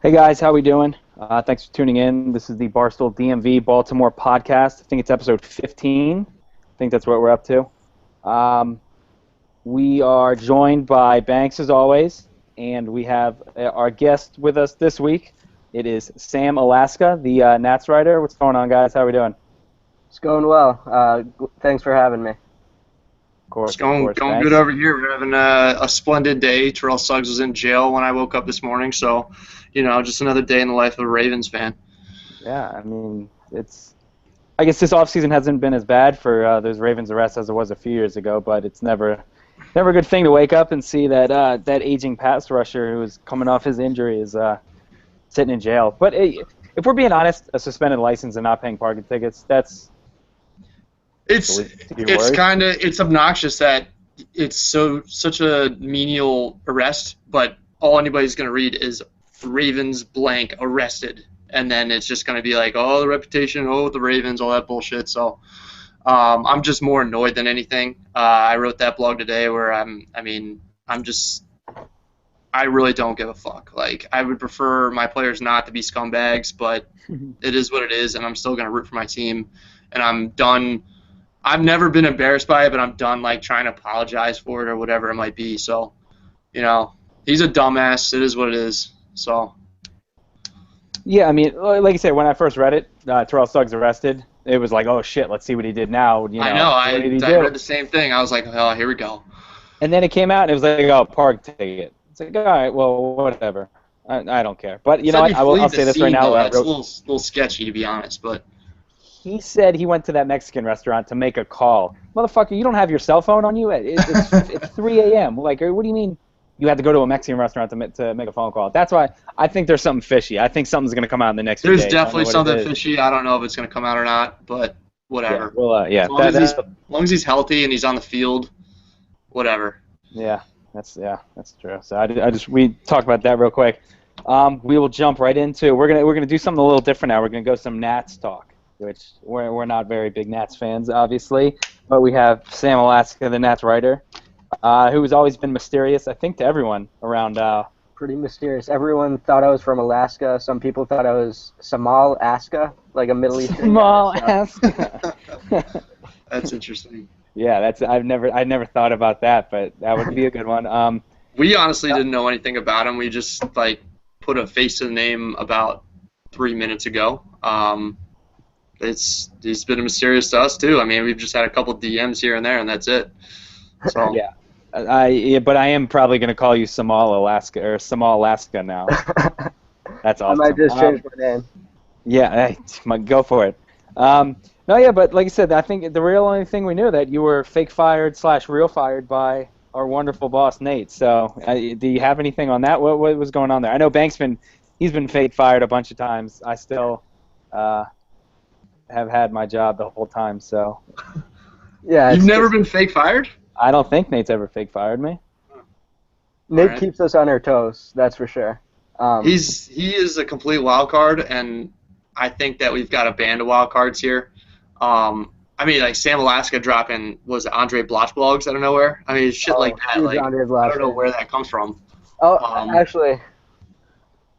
Hey guys, how we doing? Thanks for tuning in. This is the BarstoolDMV-Baltimore Podcast. I think it's episode 15. I think that's what we're up to. We are joined by Banks as always, and we have our guest with us this week. It is Sam Alaska, the Nats writer. What's going on, guys? How we doing? It's going well. Thanks for having me. Of course, It's going good over here. We're having a splendid day. Terrell Suggs was in jail when I woke up this morning, so, just another day in the life of a Ravens fan. Yeah, I mean, I guess this offseason hasn't been as bad for those Ravens arrests as it was a few years ago, but it's never a good thing to wake up and see that aging pass rusher who is coming off his injury is sitting in jail. But if we're being honest, a suspended license and not paying parking tickets, it's obnoxious that it's such a menial arrest, but all anybody's going to read is Ravens blank arrested, and then it's just going to be like, oh, the reputation, oh, the Ravens, all that bullshit. So I'm just more annoyed than anything. I wrote that blog today where I really don't give a fuck. Like, I would prefer my players not to be scumbags, but it is what it is, and I'm still going to root for my team, and I'm done. I've never been embarrassed by it, but I'm done trying to apologize for it or whatever it might be. So, he's a dumbass. It is what it is. So. Yeah, I mean, like I said, when I first read it, Terrell Suggs arrested. It was like, oh shit, let's see what he did now. I know. I read the same thing. I was like, oh, here we go. And then it came out, and it was like, oh, park ticket. It's like, all right, well, whatever. I don't care. But I'll say this right now. It's a little sketchy, to be honest, but. He said he went to that Mexican restaurant to make a call. Motherfucker, you don't have your cell phone on you? It's 3 a.m. Like, what do you mean you had to go to a Mexican restaurant to make a phone call? That's why I think there's something fishy. I think something's going to come out in the next few days. There's definitely something fishy. I don't know if it's going to come out or not, but whatever. Yeah, well, yeah. As long as he's healthy and he's on the field, whatever. Yeah, that's true. So we talked about that real quick. We will jump right into. We're gonna do something a little different now. We're gonna go some Nats talk, which we're not very big Nats fans, obviously, but we have Sam Alaska, the Nats writer, who has always been mysterious, I think, to everyone around. Pretty mysterious. Everyone thought I was from Alaska. Some people thought I was Samal Aska, like a Middle Eastern. Samal Aska. That's interesting. Yeah, I've never thought about that, but that would be a good one. We honestly didn't know anything about him. We just put a face to the name about 3 minutes ago. He's been mysterious to us too. I mean, we've just had a couple DMs here and there, and that's it. So yeah, but I am probably going to call you Samal Alaska now. That's awesome. I might just change my name. Yeah, go for it. No, yeah, but like I said, I think the real only thing we knew that you were fake fired / real fired by our wonderful boss Nate. So, do you have anything on that? What was going on there? I know he's been fake fired a bunch of times. I still have had my job the whole time. So, yeah, you've never been fake fired? I don't think Nate's ever fake fired me. Nate keeps us on our toes, that's for sure. He is a complete wild card, and I think that we've got a band of wild cards here. I mean, Sam Alaska dropping Andre Bloch blogs out of nowhere. I mean, shit like that. I don't know where that comes from. Oh, actually,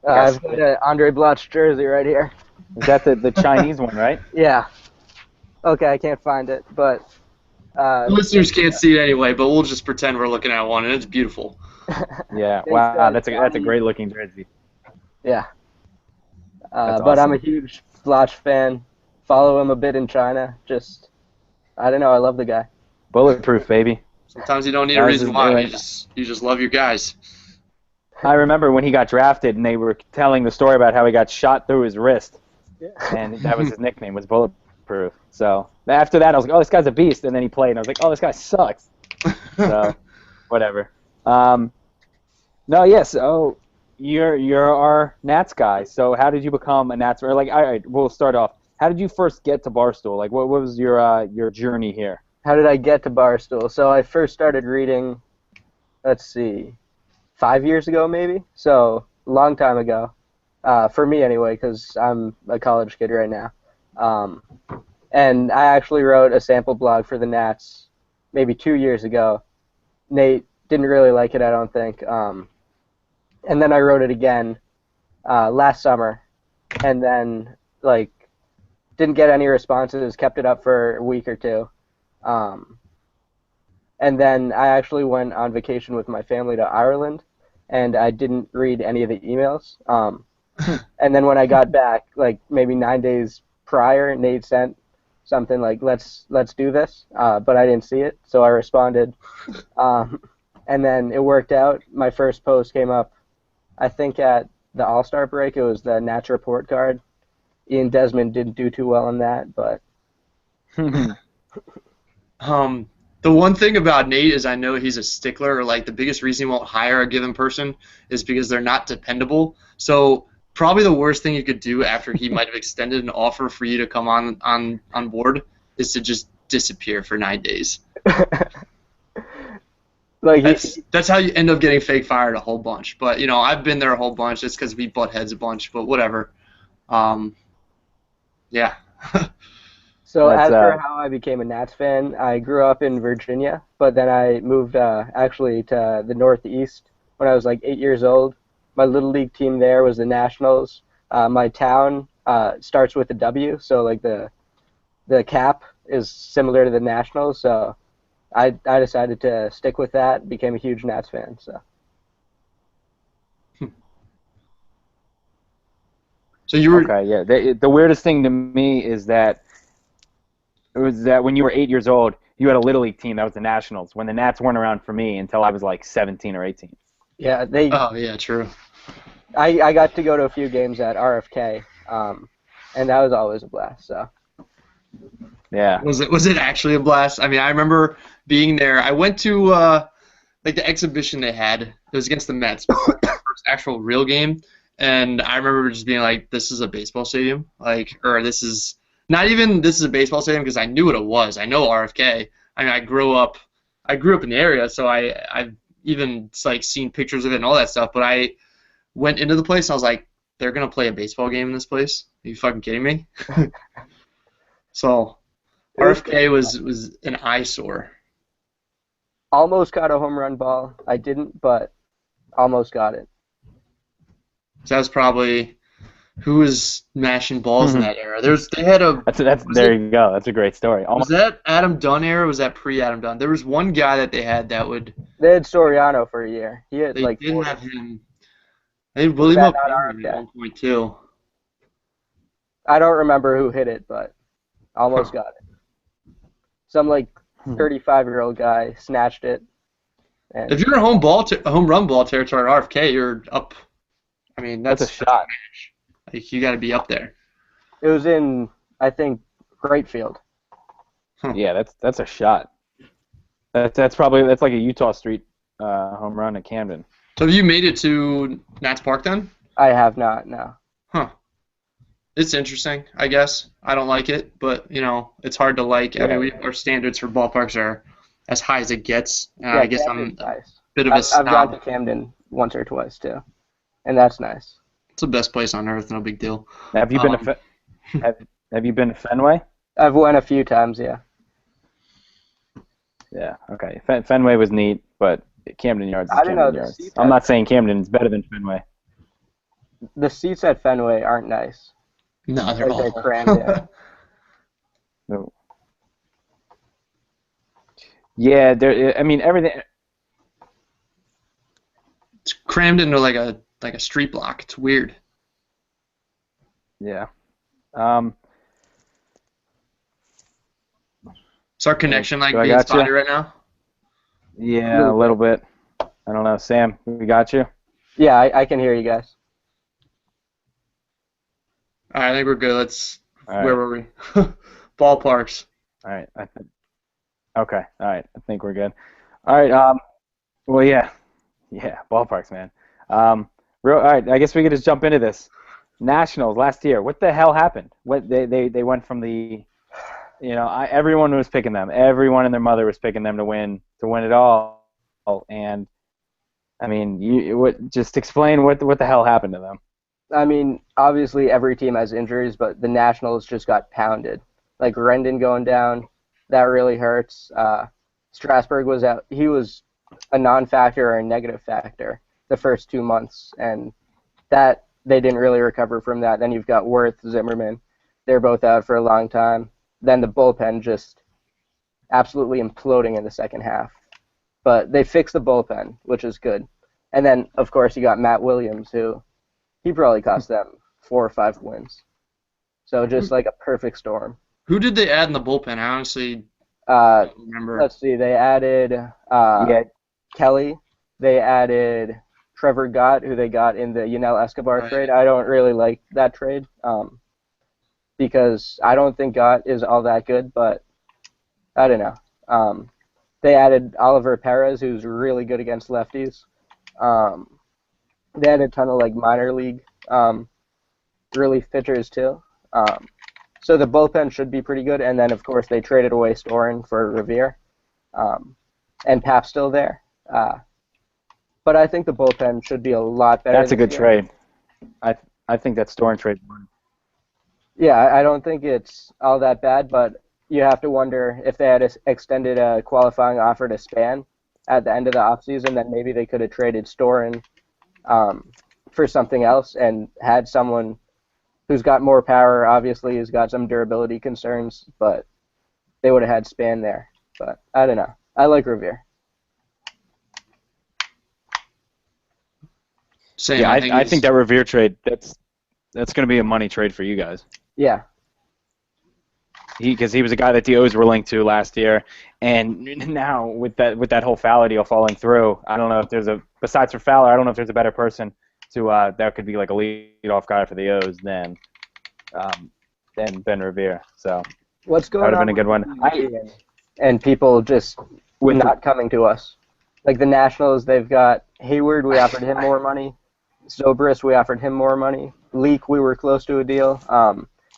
I've got an Andre Bloch jersey right here. Is that the Chinese one, right? Yeah. Okay, I can't find it, but. The listeners can't see it anyway, but we'll just pretend we're looking at one, and it's beautiful. Yeah. Wow, that's a great looking jersey. Yeah. But awesome. I'm a huge Bloch fan. Follow him a bit in China. I don't know. I love the guy. Bulletproof, baby. Sometimes you don't need a reason why. You just love your guys. I remember when he got drafted, and they were telling the story about how he got shot through his wrist, and that was his nickname, was Bulletproof. So after that, I was like, oh, this guy's a beast, and then he played, and I was like, oh, this guy sucks. So whatever. No, yes. So you're our Nats guy. So how did you become a Nats? Or all right, we'll start off. How did you first get to Barstool? What was your journey here? How did I get to Barstool? So I first started reading, let's see, 5 years ago maybe? So a long time ago, for me anyway, because I'm a college kid right now. And I actually wrote a sample blog for the Nats maybe 2 years ago. Nate didn't really like it, I don't think. And then I wrote it again last summer, and then like didn't get any responses. Kept it up for a week or two, and then I actually went on vacation with my family to Ireland, and I didn't read any of the emails. And then when I got back, like maybe 9 days prior, Nate sent something like let's do this, but I didn't see it, so I responded, and then it worked out. My first post came up, I think at the All-Star break. It was the Nats report card. Ian Desmond didn't do too well on that, but The one thing about Nate is I know he's a stickler, or like the biggest reason he won't hire a given person is because they're not dependable. So probably the worst thing you could do after he might have extended an offer for you to come on board is to just disappear for 9 days. like That's how you end up getting fake fired a whole bunch. But you know, I've been there a whole bunch. It's because we butt heads a bunch. But whatever. Yeah. So That's, as for how I became a Nats fan, I grew up in Virginia, but then I moved actually to the Northeast when I was like 8 years old. My little league team there was the Nationals. My town starts with a W, so like the cap is similar to the Nationals. So I decided to stick with that. Became a huge Nats fan. So you were Okay, yeah. The weirdest thing to me is that it was that when you were 8 years old, you had a little league team that was the Nationals. When the Nats weren't around for me until I was like 17 or 18. Yeah, Oh yeah, true. I got to go to a few games at RFK, and that was always a blast. So Yeah. Was it actually a blast? I mean, I remember being there. I went to like the exhibition they had. It was against the Mets, first actual real game, and I remember just being like, "This is a baseball stadium," like, or this is not even this is a baseball stadium because I knew what it was. I know RFK. I mean, I grew up in the area, so I've even like seen pictures of it and all that stuff. But I went into the place and I was like, "They're gonna play a baseball game in this place? Are you fucking kidding me?" So RFK was an eyesore. almost got a home run ball. I didn't, but almost got it. So that was probably who was mashing balls in that era. They had a There you go. That's a great story. was that Adam Dunn era? Or was that pre-Adam Dunn? There was one guy that they had that would. They had Soriano for a year. He had They like didn't 40. have him. They had William that not O'Brien at RFK? one point too. I don't remember who hit it, but almost got it. Some like 35-year-old guy snatched it. And If you're in home run ball territory at RFK, you're up. I mean, that's a shot. Like you got to be up there. it was in, I think, Greatfield. Yeah, that's a shot. That's like a Utah Street home run at Camden. So have you made it to Nats Park then? I have not, no. Huh. It's interesting, I guess. I don't like it, but you know, it's hard to like. I mean, our standards for ballparks are as high as it gets. Yeah, I guess Camden's I'm a nice. bit of a I've gone snob. to Camden once or twice too, and that's nice. It's the best place on earth, no big deal. Have you been to have you been to Fenway? I've went a few times, yeah. Yeah. Okay. Fenway was neat, but Camden Yards is I don't know, Camden the Yards. seats I'm not saying Camden is better than Fenway. The seats at Fenway aren't nice. No, they're Like they're awful. crammed in. No. Yeah, I mean everything. It's crammed into like a street block. It's weird. Yeah. Is our connection like Do I being got spotty you? right now? Yeah, a little bit. I don't know, Sam. We got you. Yeah, I can hear you guys. All right, I think we're good. Let's. All right. Where were we? Ballparks. All right. Okay. All right. I think we're good. All right. Well, yeah. Ballparks, man. All right. I guess we could just jump into this. Nationals last year. What the hell happened? What they went from the, everyone was picking them. Everyone and their mother was picking them to win it all. And I mean, just explain what the hell happened to them. I mean, obviously every team has injuries, but the Nationals just got pounded. Like Rendon going down, that really hurts. Strasburg was out. He was a non-factor or a negative factor the first 2 months, and that they didn't really recover from that. Then you've got Wirth, Zimmerman. They're both out for a long time. Then the bullpen just absolutely imploding in the second half. But they fixed the bullpen, which is good. And then, of course, you got Matt Williams, who he probably cost them 4 or 5 wins. So just like a perfect storm. Who did they add in the bullpen? I honestly don't remember. Let's see. They added Kelly. They added Trevor Gott, who they got in the Yunel Escobar trade. I don't really like that trade because I don't think Gott is all that good, but I don't know. They added Oliver Perez, who's really good against lefties. They had a ton of like minor league relief pitchers too. So the bullpen should be pretty good. And then, of course, they traded away Storen for Revere. And Pap's still there. But I think the bullpen should be a lot better. That's a good trade. I think that Storen trade. Yeah, I don't think it's all that bad, but you have to wonder if they had extended a qualifying offer to Span at the end of the offseason, then maybe they could have traded Storen for something else and had someone who's got more power, obviously, who's got some durability concerns, but they would have had Span there. But I don't know. I like Revere. Same. Yeah, I think that Revere trade, that's going to be a money trade for you guys. Yeah. Because he was a guy that the O's were linked to last year, and now with that whole Fowler deal falling through, I don't know if there's besides for Fowler, I don't know if there's a better person to that could be like a leadoff guy for the O's than Ben Revere. So what's going on? That would have been a good one. And people just not coming to us. Like the Nationals, they've got Hayward. We offered him more money. Zobrist, we offered him more money. Leak, we were close to a deal.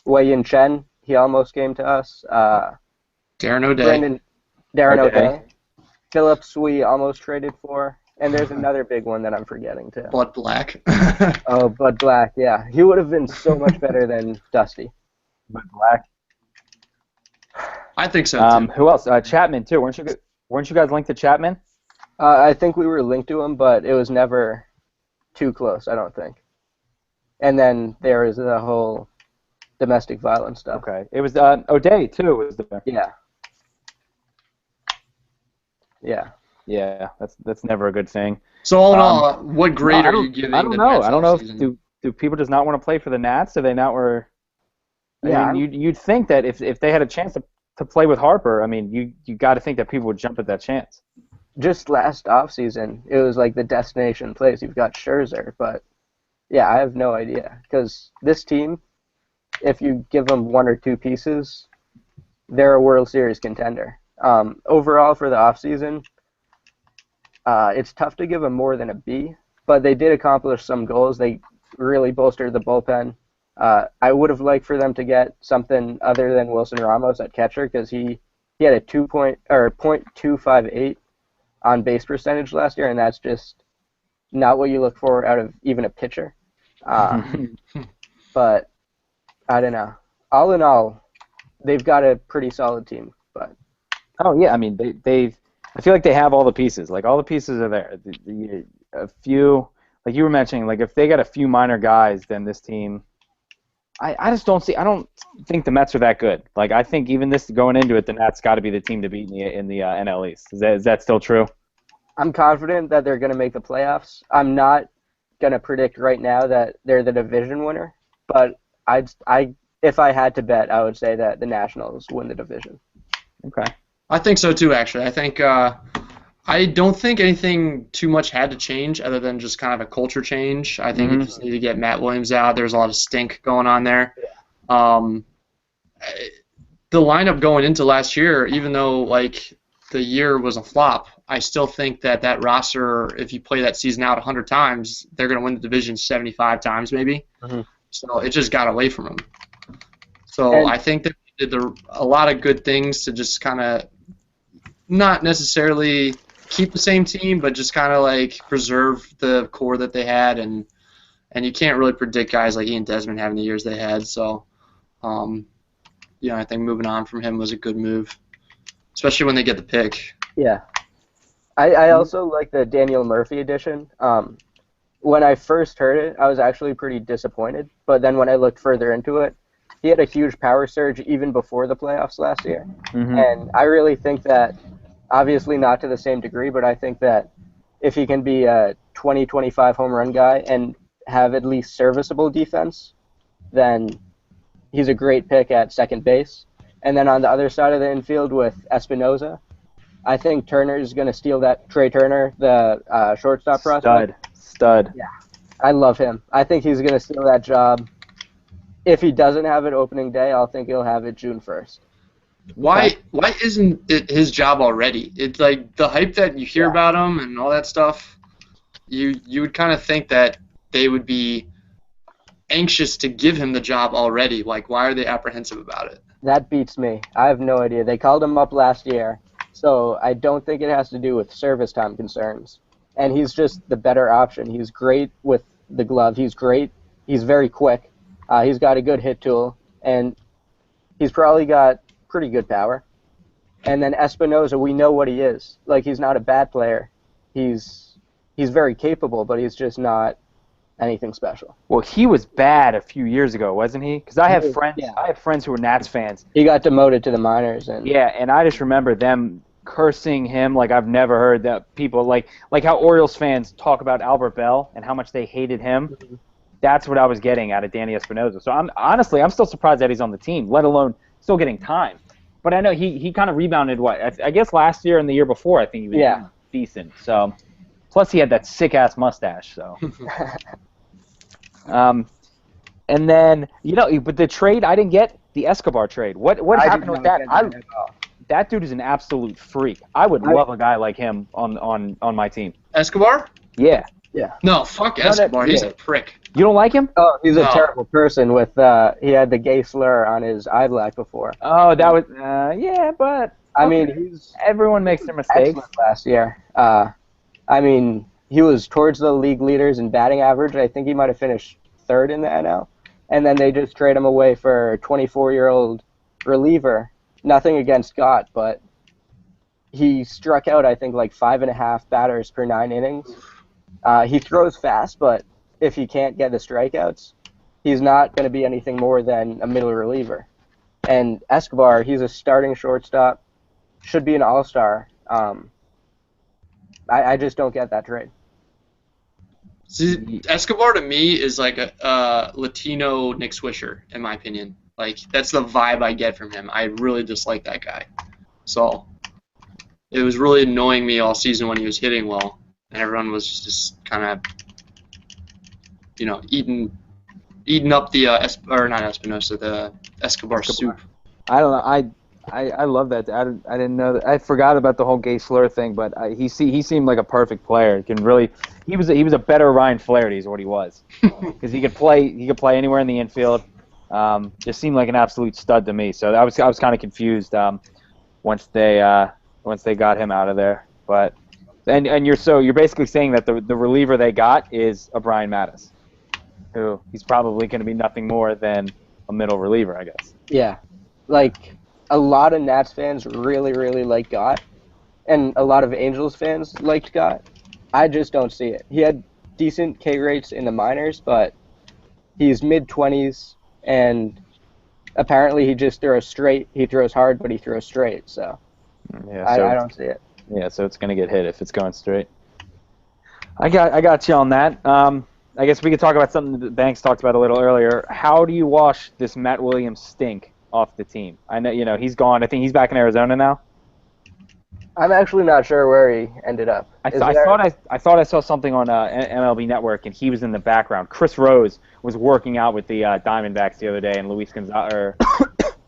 Wei-Yin Chen, he almost came to us. Darren O'Day. Darren O'Day. Phillips, we almost traded for. And there's another big one that I'm forgetting, too. Bud Black. Oh, Bud Black, yeah. He would have been so much better than Dusty. Bud Black. I think so, too. Who else? Chapman, too. Weren't you guys linked to Chapman? I think we were linked to him, but it was never too close, I don't think. And then there is the whole domestic violence stuff. Okay. It was O'Day, too, was there. Yeah. Yeah. Yeah, that's never a good thing. So all in all, what grade are you giving? I don't know. I don't know if do people just not want to play for the Nats? Do they not were? I mean, you'd think that if they had a chance to play with Harper, I mean, you got to think that people would jump at that chance. Just last offseason, it was like the destination place. You've got Scherzer, but yeah, I have no idea because this team, if you give them 1 or 2 pieces, they're a World Series contender. Overall for the offseason, it's tough to give them more than a B, but they did accomplish some goals. They really bolstered the bullpen. I would have liked for them to get something other than Wilson Ramos at catcher because he had a .258 on base percentage last year, and that's just not what you look for out of even a pitcher. But I don't know. All in all, they've got a pretty solid team. But oh yeah, I mean they've. I feel like they have all the pieces. Like all the pieces are there. A few, like you were mentioning, like if they got a few minor guys, then this team. I just don't see. I don't think the Mets are that good. Like I think even this going into it, the Nats got to be the team to beat in the NL East. Is that still true? I'm confident that they're going to make the playoffs. I'm not going to predict right now that they're the division winner, but if I had to bet, I would say that the Nationals win the division. Okay. I think so too. Actually, I think I don't think anything too much had to change other than just kind of a culture change. I think you just need to get Matt Williams out. There's a lot of stink going on there. The lineup going into last year, even though like the year was a flop, I still think that roster, if you play that season out 100 times, they're going to win the division 75 times maybe. Mm-hmm. So it just got away from them. So I think that they did a lot of good things to just kind of not necessarily keep the same team, but just kind of like preserve the core that they had, and you can't really predict guys like Ian Desmond having the years they had. So, I think moving on from him was a good move, especially when they get the pick. Yeah, I also like the Daniel Murphy addition. when I first heard it, I was actually pretty disappointed. But then when I looked further into it, he had a huge power surge even before the playoffs last year. Mm-hmm. And I really think that, obviously not to the same degree, but I think that if he can be a 20, 25 home run guy and have at least serviceable defense, then he's a great pick at second base. And then on the other side of the infield with Espinoza, I think Turner's going to steal that. Trey Turner, the shortstop prospect. Stud. Yeah, I love him. I think he's going to steal that job. If he doesn't have it opening day, I'll think he'll have it June 1st. Why isn't it his job already? It's like the hype that you hear about him and all that stuff. You would kind of think that they would be anxious to give him the job already. Like, why are they apprehensive about it? That beats me. I have no idea. They called him up last year, so I don't think it has to do with service time concerns. And he's just the better option. He's great with the glove. He's great. He's very quick. He's got a good hit tool, and he's probably got pretty good power. And then Espinoza, we know what he is. Like, he's not a bad player. He's very capable, but he's just not anything special. Well, he was bad a few years ago, wasn't he? Because I have friends. Yeah. I have friends who are Nats fans. He got demoted to the minors, and And I just remember them cursing him like I've never heard that people like how Orioles fans talk about Albert Bell and how much they hated him. Mm-hmm. That's what I was getting out of Danny Espinoza. So I'm still surprised that he's on the team, let alone still getting time. But I know he kind of rebounded. I guess last year and the year before, I think he was decent. So plus he had that sick ass mustache. So. And then but the trade I didn't get, the Escobar trade. What happened with that? That dude is an absolute freak. I would love a guy like him on my team. Escobar? Yeah. Yeah. No, fuck Escobar. He's a prick. You don't like him? Oh, he's a terrible person. With he had the gay slur on his eyelash before. Oh, that was but I mean, everyone makes their mistakes. Excellent last year. I mean, he was towards the league leaders in batting average. I think he might have finished third in the NL. And then they just trade him away for a 24-year-old reliever. Nothing against Scott, but he struck out, I think, like 5.5 batters per 9 innings. He throws fast, but if he can't get the strikeouts, he's not going to be anything more than a middle reliever. And Escobar, he's a starting shortstop, should be an all-star. I just don't get that trade. See, Escobar to me is like a Latino Nick Swisher, in my opinion. Like, that's the vibe I get from him. I really dislike that guy. So it was really annoying me all season when he was hitting well, and everyone was just kind of, eating up the not Espinosa, the Escobar soup. I don't know. I love that. I didn't know that. I forgot about the whole gay slur thing, but he seemed like a perfect player. He was a better Ryan Flaherty is what he was, because he could play anywhere in the infield. Just seemed like an absolute stud to me. So I was kind of confused once they got him out of there. But and you're basically saying that the reliever they got is a Brian Mattis, who he's probably going to be nothing more than a middle reliever, I guess. Yeah, like a lot of Nats fans really, really like Gott, and a lot of Angels fans liked Gott. I just don't see it. He had decent K rates in the minors, but he's mid-20s, and apparently he just throws straight. He throws hard, but he throws straight, so I don't see it. Yeah, so it's going to get hit if it's going straight. I got you on that. I guess we could talk about something that Banks talked about a little earlier. How do you wash this Matt Williams stink off the team? I know, he's gone. I think he's back in Arizona now. I'm actually not sure where he ended up. I thought I saw something on MLB Network, and he was in the background. Chris Rose was working out with the Diamondbacks the other day, and Luis Gonzalez,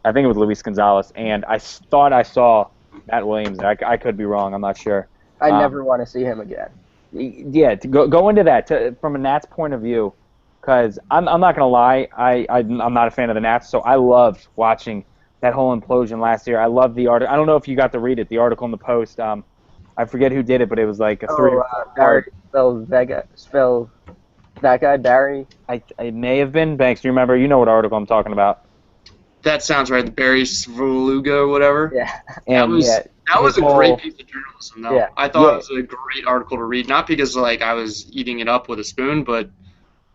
I think it was Luis Gonzalez, and I thought I saw Matt Williams. I could be wrong. I'm not sure. I never want to see him again. Yeah, to go into that from a Nats point of view, because I'm not gonna lie, I'm not a fan of the Nats, so I loved watching that whole implosion last year. I love the article. I don't know if you got to read it, the article in the Post. I forget who did it, but it was like a 3 or 4 part. Spell that guy, Barry. It may have been Banks. Do you remember? You know what article I'm talking about. That sounds right. The Barry Svrluga or whatever. Yeah. That was yeah, that was a his great whole- piece of journalism, though. Yeah. I thought Yeah. it was a great article to read. Not because like I was eating it up with a spoon, but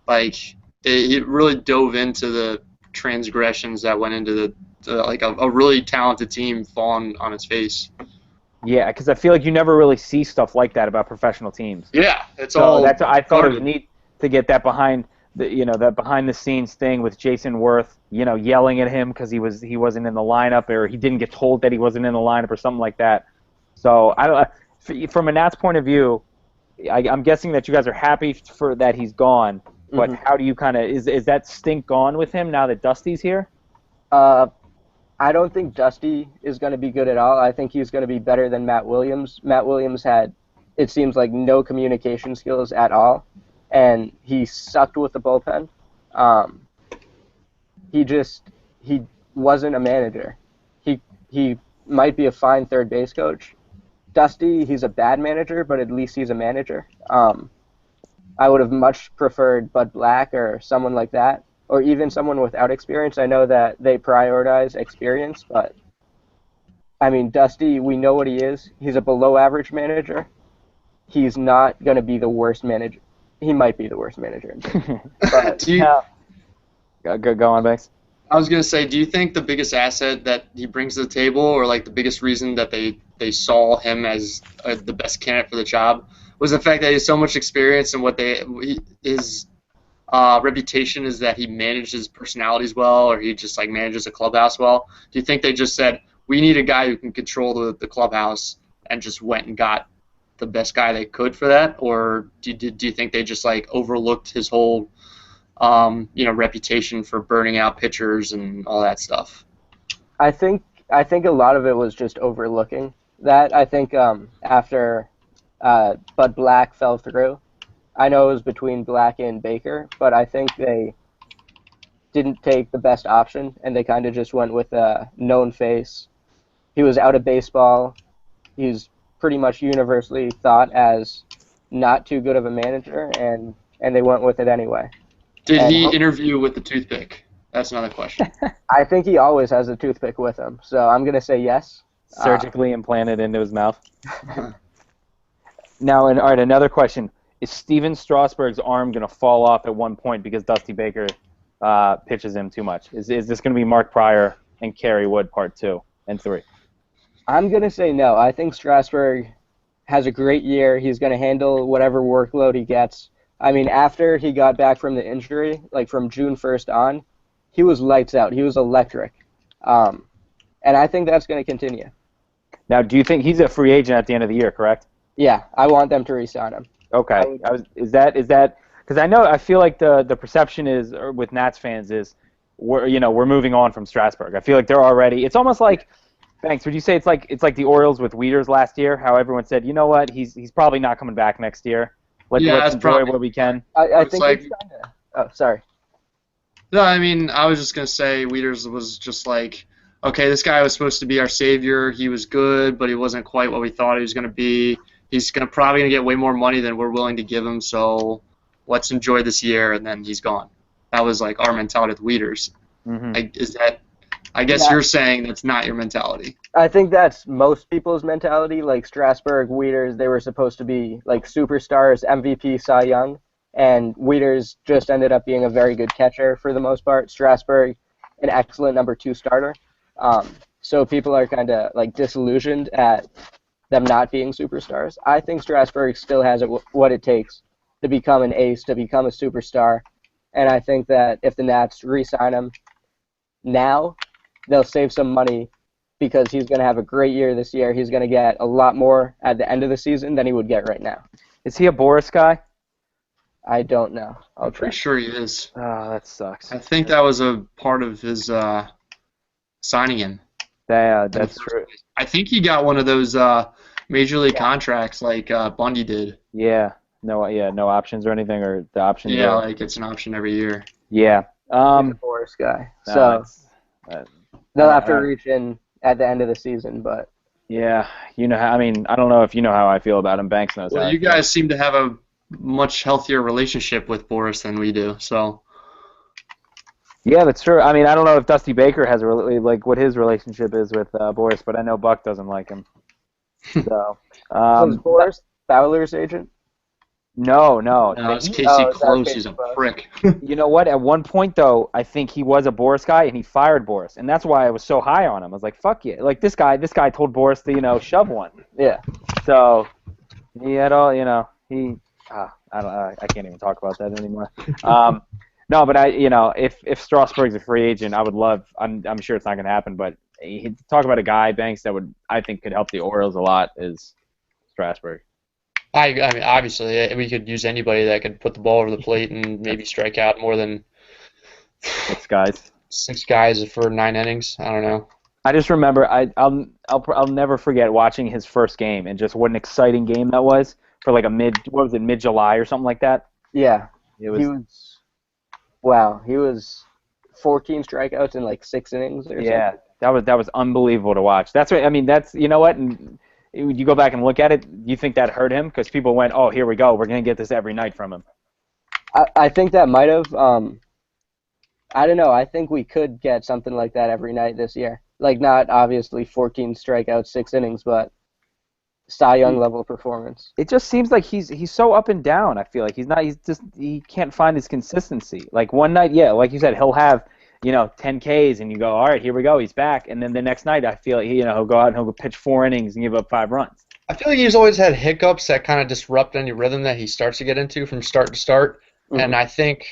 like it really dove into the transgressions that went into like a really talented team falling on its face. Yeah, because I feel like you never really see stuff like that about professional teams. Yeah, it's So all. that's I thought it was guarded. neat to get that behind that behind the scenes thing with Jason Worth, yelling at him because he wasn't in the lineup or he didn't get told that he wasn't in the lineup or something like that. So I don't from a Nats point of view, I'm guessing that you guys are happy for that he's gone. But how do you kind of is that stink gone with him now that Dusty's here? I don't think Dusty is going to be good at all. I think he's going to be better than Matt Williams. Matt Williams had, it seems like, no communication skills at all, and he sucked with the bullpen. He wasn't a manager. He might be a fine third base coach. Dusty, he's a bad manager, but at least he's a manager. I would have much preferred Bud Black or someone like that, or even someone without experience. I know that they prioritize experience, but I mean, Dusty, we know what he is. He's a below-average manager. He's not going to be the worst manager. He might be the worst manager. But Go on, Banks. I was gonna say, do you think the biggest asset that he brings to the table, or like the biggest reason that they saw him as the best candidate for the job, was the fact that he has so much experience and his reputation is that he manages personalities well, or he just like manages a clubhouse well? Do you think they just said, we need a guy who can control the clubhouse, and just went and got the best guy they could for that? Or do you think they just like overlooked his whole reputation for burning out pitchers and all that stuff? I think a lot of it was just overlooking that. I think after Bud Black fell through, I know it was between Black and Baker, but I think they didn't take the best option, and they kind of just went with a known face. He was out of baseball. He's pretty much universally thought as not too good of a manager, and they went with it anyway. Did he interview with the toothpick? That's another question. I think he always has a toothpick with him, so I'm going to say yes. Surgically implanted into his mouth. Now, all right, another question. Is Steven Strasburg's arm going to fall off at one point because Dusty Baker pitches him too much? Is this going to be Mark Pryor and Kerry Wood part 2 and 3? I'm going to say no. I think Strasburg has a great year. He's going to handle whatever workload he gets. I mean, after he got back from the injury, like from June 1st on, he was lights out. He was electric. And I think that's going to continue. Now, do you think he's a free agent at the end of the year, correct? Yeah, I want them to re-sign him. Okay. Is that because I feel like the perception is, or with Nats fans, is we're moving on from Strasburg. I feel like they're already. It's almost like, Banks, would you say it's like the Orioles with Wieters last year? How everyone said, you know what, he's probably not coming back next year. Let's enjoy what we can. I think like, it's kind of. Oh, sorry. No, I mean, I was just going to say Wieters was just like, okay, this guy was supposed to be our savior. He was good, but he wasn't quite what we thought he was going to be. He's probably going to get way more money than we're willing to give him, so let's enjoy this year, and then he's gone. That was like our mentality with Wieters. Mm-hmm. I guess you're saying that's not your mentality. I think that's most people's mentality. Like Strasburg, Wieters, they were supposed to be like superstars, MVP, Cy Young, and Wieters just ended up being a very good catcher for the most part. Strasburg, an excellent number 2 starter. So people are kind of like disillusioned at them not being superstars. I think Strasburg still has what it takes to become an ace, to become a superstar, and I think that if the Nats re-sign him now, they'll save some money because he's going to have a great year this year. He's going to get a lot more at the end of the season than he would get right now. Is he a Boris guy? I don't know. I'm pretty sure he is. Oh, that sucks. I think that was a part of his signing him. That's true. I think he got one of those major league contracts like Bundy did. Yeah. No options or anything, or the options. Yeah, like it's an option every year. Yeah. He's a Boris guy. So they'll have to reach in at the end of the season, but yeah, I don't know if you know how I feel about him. Banks knows. Well, you guys seem to have a much healthier relationship with Boris than we do, so. Yeah, that's true. I mean, I don't know if Dusty Baker has like what his relationship is with Boris, but I know Buck doesn't like him. So, Was Boris Fowler's agent? no. No, it's Casey Close. He's a prick. You know what? At one point, though, I think he was a Boris guy, and he fired Boris, and that's why I was so high on him. I was like, "Fuck yeah!" Like this guy told Boris to shove one. Yeah. So he had all I can't even talk about that anymore. No, but if Strasburg's a free agent, I would love. I'm sure it's not going to happen, but talk about a guy, Banks, that I think could help the Orioles a lot is Strasburg. I mean, obviously, we could use anybody that could put the ball over the plate and maybe strike out more than 6 guys. 6 guys for 9 innings. I don't know. I just remember I'll never forget watching his first game and just what an exciting game that was for like mid-July or something like that. Yeah. He was 14 strikeouts in like 6 innings or yeah, something. that was unbelievable to watch. That's what I mean. That's what. And you go back and look at it. You think that hurt him because people went, "Oh, here we go. We're gonna get this every night from him." I think that might have. I don't know. I think we could get something like that every night this year. Like not obviously 14 strikeouts, 6 innings, but Cy Young level performance. It just seems like he's so up and down. I feel like he can't find his consistency. Like one night, yeah, like you said, he'll have 10 Ks, and you go, all right, here we go, he's back. And then the next night, I feel like he'll go out and he'll go pitch 4 innings and give up 5 runs. I feel like he's always had hiccups that kind of disrupt any rhythm that he starts to get into from start to start. Mm-hmm. And I think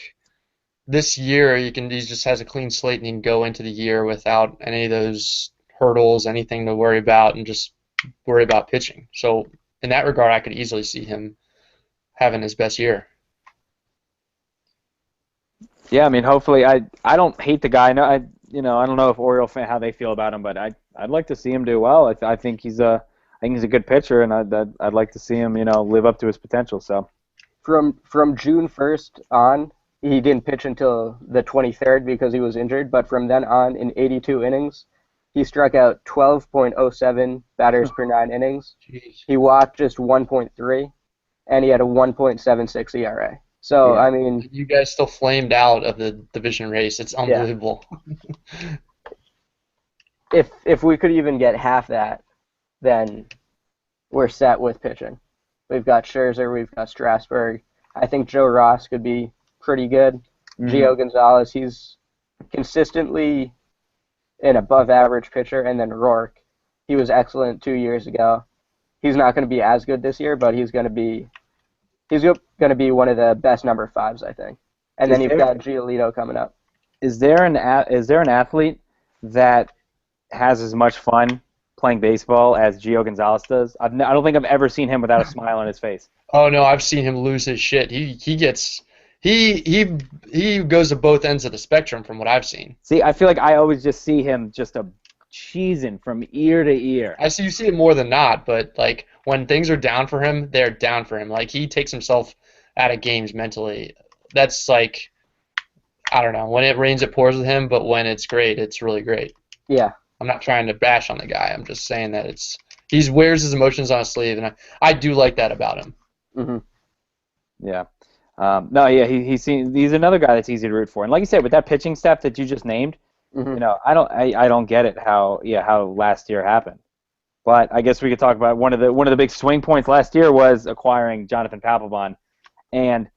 this year he just has a clean slate and he can go into the year without any of those hurdles, anything to worry about, and just worry about pitching. So in that regard, I could easily see him having his best year. Yeah, I mean, hopefully, I don't hate the guy. I don't know if Oriole fan how they feel about him, but I'd like to see him do well. I think he's a good pitcher, and I'd like to see him live up to his potential. So from June 1st on, he didn't pitch until the 23rd because he was injured. But from then on, in 82 innings, he struck out 12.07 batters per 9 innings. Jeez. He walked just 1.3, and he had a 1.76 ERA. So, yeah. I mean... You guys still flamed out of the division race. It's unbelievable. Yeah. If we could even get half that, then we're set with pitching. We've got Scherzer, we've got Strasburg. I think Joe Ross could be pretty good. Mm-hmm. Gio Gonzalez, he's consistently an above-average pitcher. And then Rourke, he was excellent 2 years ago. He's not going to be as good this year, but he's going to be one of the best number 5s, I think. And then you've got Giolito coming up. Is there an athlete that has as much fun playing baseball as Gio Gonzalez does? I don't think I've ever seen him without a smile on his face. Oh no, I've seen him lose his shit. He goes to both ends of the spectrum from what I've seen. See, I feel like I always just see him just cheesing from ear to ear. You see it more than not, but like when things are down for him, they're down for him. Like he takes himself out of games mentally. That's like, I don't know. When it rains, it pours with him, but when it's great, it's really great. Yeah. I'm not trying to bash on the guy. I'm just saying that he wears his emotions on his sleeve, and I do like that about him. Mm-hmm. Yeah. No, yeah, he's another guy that's easy to root for. And like you said, with that pitching staff that you just named, mm-hmm. I don't get it how last year happened. But I guess we could talk about one of the big swing points last year was acquiring Jonathan Papelbon. And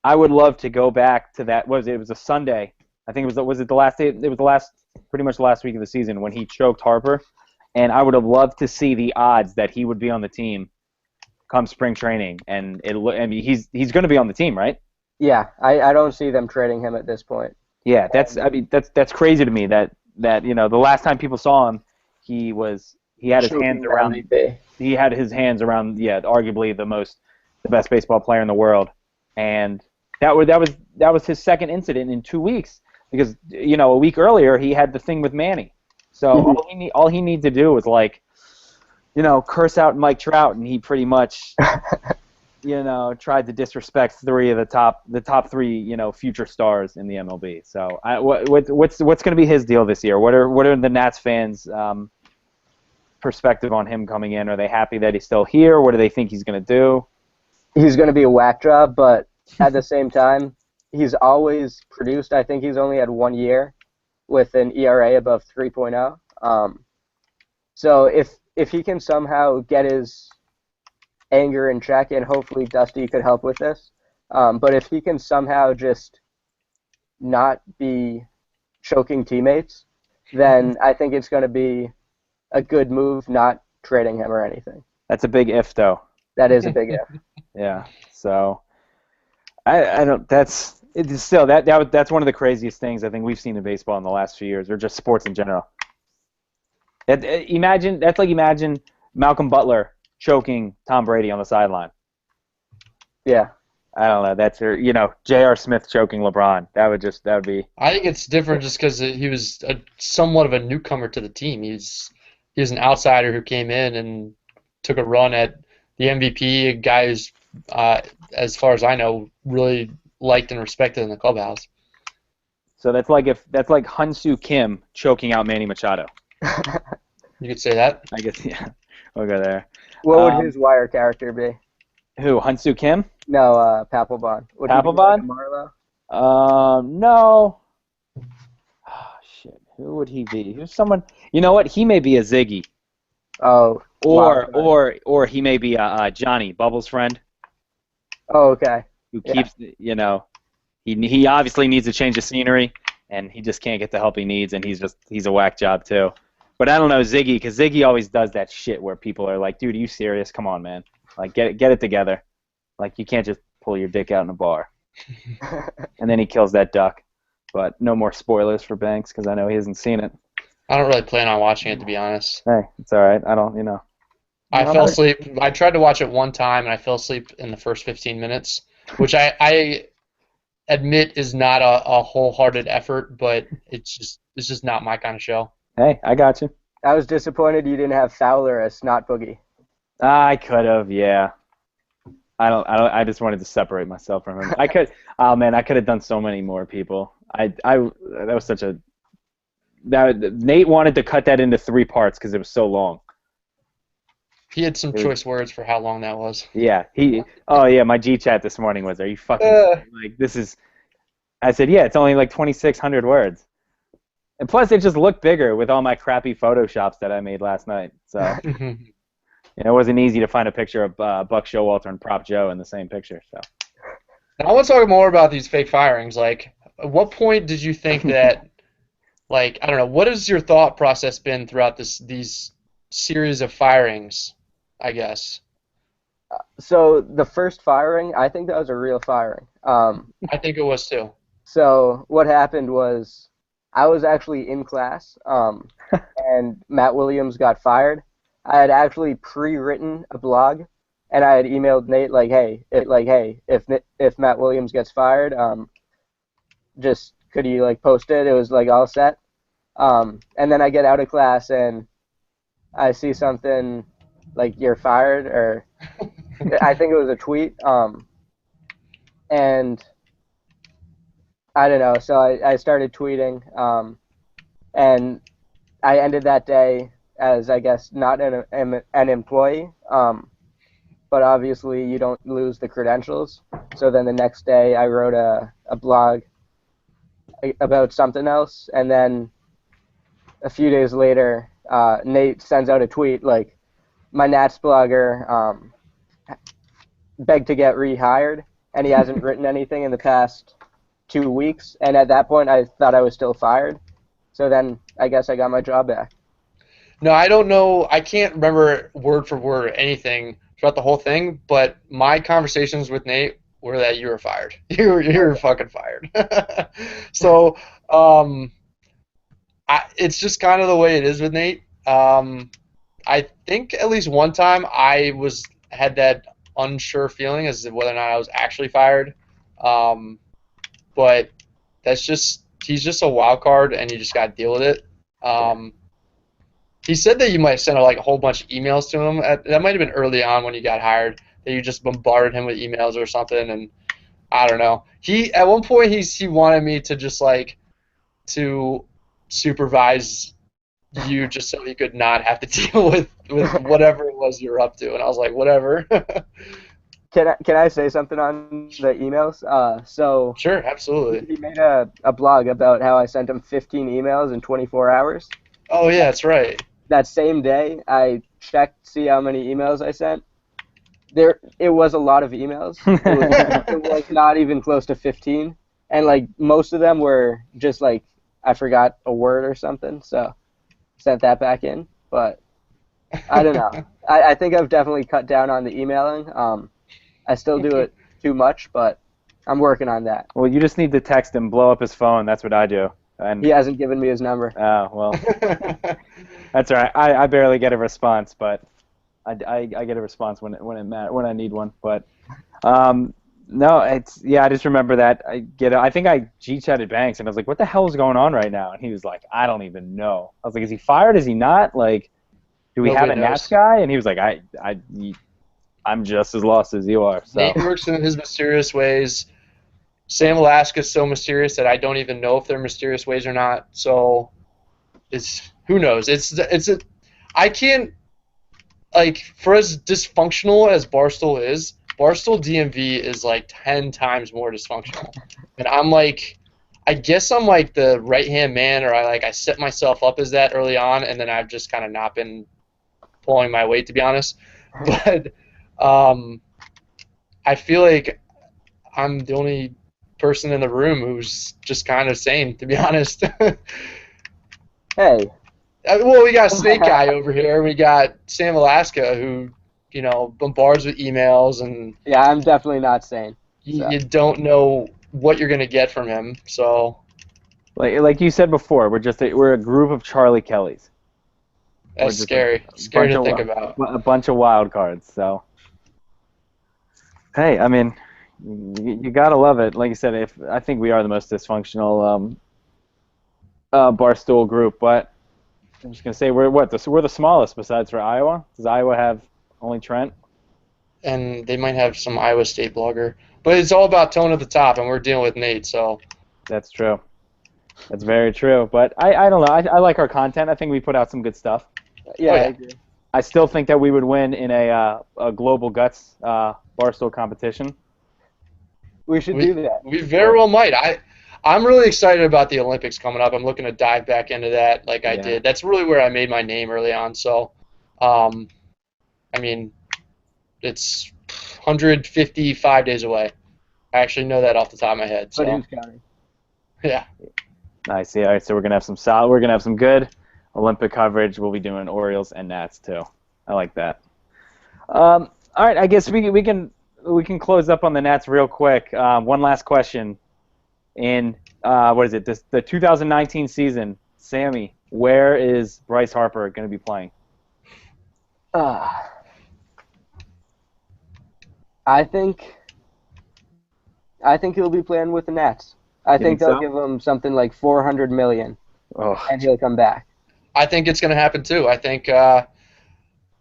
I would love to go back to that. It was a Sunday. I think was it the last day? It was pretty much the last week of the season when he choked Harper. And I would have loved to see the odds that he would be on the team come spring training. And he's going to be on the team, right? Yeah, I don't see them trading him at this point. Yeah, that's crazy to me that the last time people saw him, he had his hands around arguably the best baseball player in the world, and that was his second incident in 2 weeks because a week earlier he had the thing with Manny, so mm-hmm. all he needs to do was curse out Mike Trout, and he pretty much tried to disrespect 3 of the top 3 future stars in the MLB. So what's going to be his deal this year? What are the Nats fans' perspective on him coming in? Are they happy that he's still here? What do they think he's going to do? He's going to be a whack job, but at the same time, he's always produced. I think he's only had 1 year with an ERA above 3.0. So if he can somehow get his anger in check, and hopefully Dusty could help with this, but if he can somehow just not be choking teammates, then I think it's going to be a good move not trading him or anything. That's a big if, though. That is a big if. Yeah. So I don't. That's it's still that's one of the craziest things I think we've seen in baseball in the last few years, or just sports in general. Imagine Malcolm Butler choking Tom Brady on the sideline. Yeah. I don't know. That's J.R. Smith choking LeBron. That would be. I think it's different just because he was somewhat of a newcomer to the team. He's an outsider who came in and took a run at the MVP, a guy who's, as far as I know, really liked and respected in the clubhouse. So that's like Hyun-Soo Kim choking out Manny Machado. You could say that. I guess, yeah. We'll go there. What would his wire character be? Who, Hyun-Soo Kim? No, Papelbon. Would he be Papelbon? like Marlowe? No. Oh, shit. Who would he be? Who's someone? You know what? He may be a Ziggy. Oh. Or he may be a Johnny, Bubbles' friend. Oh, okay. Who keeps, he obviously needs to change the scenery, and he just can't get the help he needs, and he's a whack job too. But I don't know Ziggy, because Ziggy always does that shit where people are like, dude, are you serious? Come on, man. Like, get it together. Like, you can't just pull your dick out in a bar. And then he kills that duck. But no more spoilers for Banks, because I know he hasn't seen it. I don't really plan on watching it, to be honest. Hey, it's all right. I don't, I fell asleep. I tried to watch it one time, and I fell asleep in the first 15 minutes, which I admit is not a wholehearted effort, but it's just not my kind of show. Hey, I got you. I was disappointed you didn't have Fowler as Snot Boogie. I could have, yeah. I just wanted to separate myself from him. I could have done so many more people. Nate wanted to cut that into 3 parts because it was so long. He had some choice words for how long that was. Yeah, my G chat this morning was, "Are you fucking like this is?" I said, "Yeah, it's only like 2,600 words." And plus, it just looked bigger with all my crappy photoshops that I made last night. So, it wasn't easy to find a picture of Buck Showalter and Prop Joe in the same picture. So, I want to talk more about these fake firings. Like, at what point did you think that? Like, I don't know. What has your thought process been throughout these series of firings? I guess. So the first firing, I think that was a real firing. I think it was too. So what happened was, I was actually in class, and Matt Williams got fired. I had actually pre-written a blog, and I had emailed Nate like, hey, if Matt Williams gets fired, just could you like post it? It was like all set. And then I get out of class and I see something like you're fired, or I think it was a tweet. And I don't know. So I started tweeting, and I ended that day as, I guess, not an employee. But obviously you don't lose the credentials. So then the next day I wrote a blog about something else, and then a few days later, Nate sends out a tweet like, my Nats blogger begged to get rehired, and he hasn't written anything in the past 2 weeks. And at that point, I thought I was still fired. So then I guess I got my job back. No, I don't know. I can't remember word for word anything throughout the whole thing, but my conversations with Nate were that you were fired. You were fucking fired. So it's just kind of the way it is with Nate. I think at least one time I had that unsure feeling as to whether or not I was actually fired. But he's just a wild card, and you just got to deal with it. He said that you might send like a whole bunch of emails to him. That might have been early on when you got hired, that you just bombarded him with emails or something, and I don't know. At one point he wanted me to just like to supervise you just so he could not have to deal with whatever it was you were up to, and I was like, whatever. Can I say something on the emails? So Sure, absolutely. he made a blog about how I sent him 15 emails in 24 hours. Oh yeah, that's right. That same day, I checked to see how many emails I sent. It was a lot of emails. It was not even close to 15, and like most of them were just like I forgot a word or something, so sent that back in. But I don't know. I think I've definitely cut down on the emailing. I still do it too much, but I'm working on that. Well, you just need to text him, blow up his phone. That's what I do. And He hasn't given me his number. oh well, that's all right. I barely get a response, but I get a response when I need one. But no, I just remember that I think I G-chatted Banks and I was like, what the hell is going on right now? And he was like, I don't even know. I was like, is he fired? Is he not? Like, do we have a Nats guy? And he was like, I'm just as lost as you are. So. Nate works in his mysterious ways. Sam Alaska's so mysterious that I don't even know if they're mysterious ways or not. So who knows? I can't, like, for as dysfunctional as Barstool is, Barstool DMV is like 10 times more dysfunctional. And I'm like, I guess I'm like the right-hand man, or I set myself up as that early on, and then I've just kind of not been pulling my weight, to be honest. But I feel like I'm the only person in the room who's just kind of sane, to be honest. Hey. Well, we got a Snake Guy over here. We got Sam Alaska, who, bombards with emails, and yeah, I'm definitely not sane. You don't know what you're gonna get from him. So, like you said before, we're a group of Charlie Kellys. That's scary. Scary to think about. A bunch of wild cards. So, hey, I mean, you gotta love it. Like you said, I think we are the most dysfunctional Barstool group, but I'm just gonna say we're the smallest besides for Iowa. Does Iowa have only Trent? And they might have some Iowa State blogger, but it's all about tone at the top, and we're dealing with Nate, so. That's true. That's very true. But I don't know. I like our content. I think we put out some good stuff. Yeah, I agree. I still think that we would win in a Global Guts Barstool competition. We should do that. We very well might. I'm really excited about the Olympics coming up. I'm looking to dive back into that like I did. That's really where I made my name early on. So, I mean, it's 155 days away. I actually know that off the top of my head. So. County. Yeah. Nice. Yeah. All right. So we're gonna have some good Olympic coverage. We'll be doing Orioles and Nats too. I like that. All right. I guess we can close up on the Nats real quick. One last question. In what is it? The 2019 season, Sammy, where is Bryce Harper going to be playing? I think he'll be playing with the Nats. I think they'll give him something like $400 million, and he'll come back. I think it's going to happen too. I think the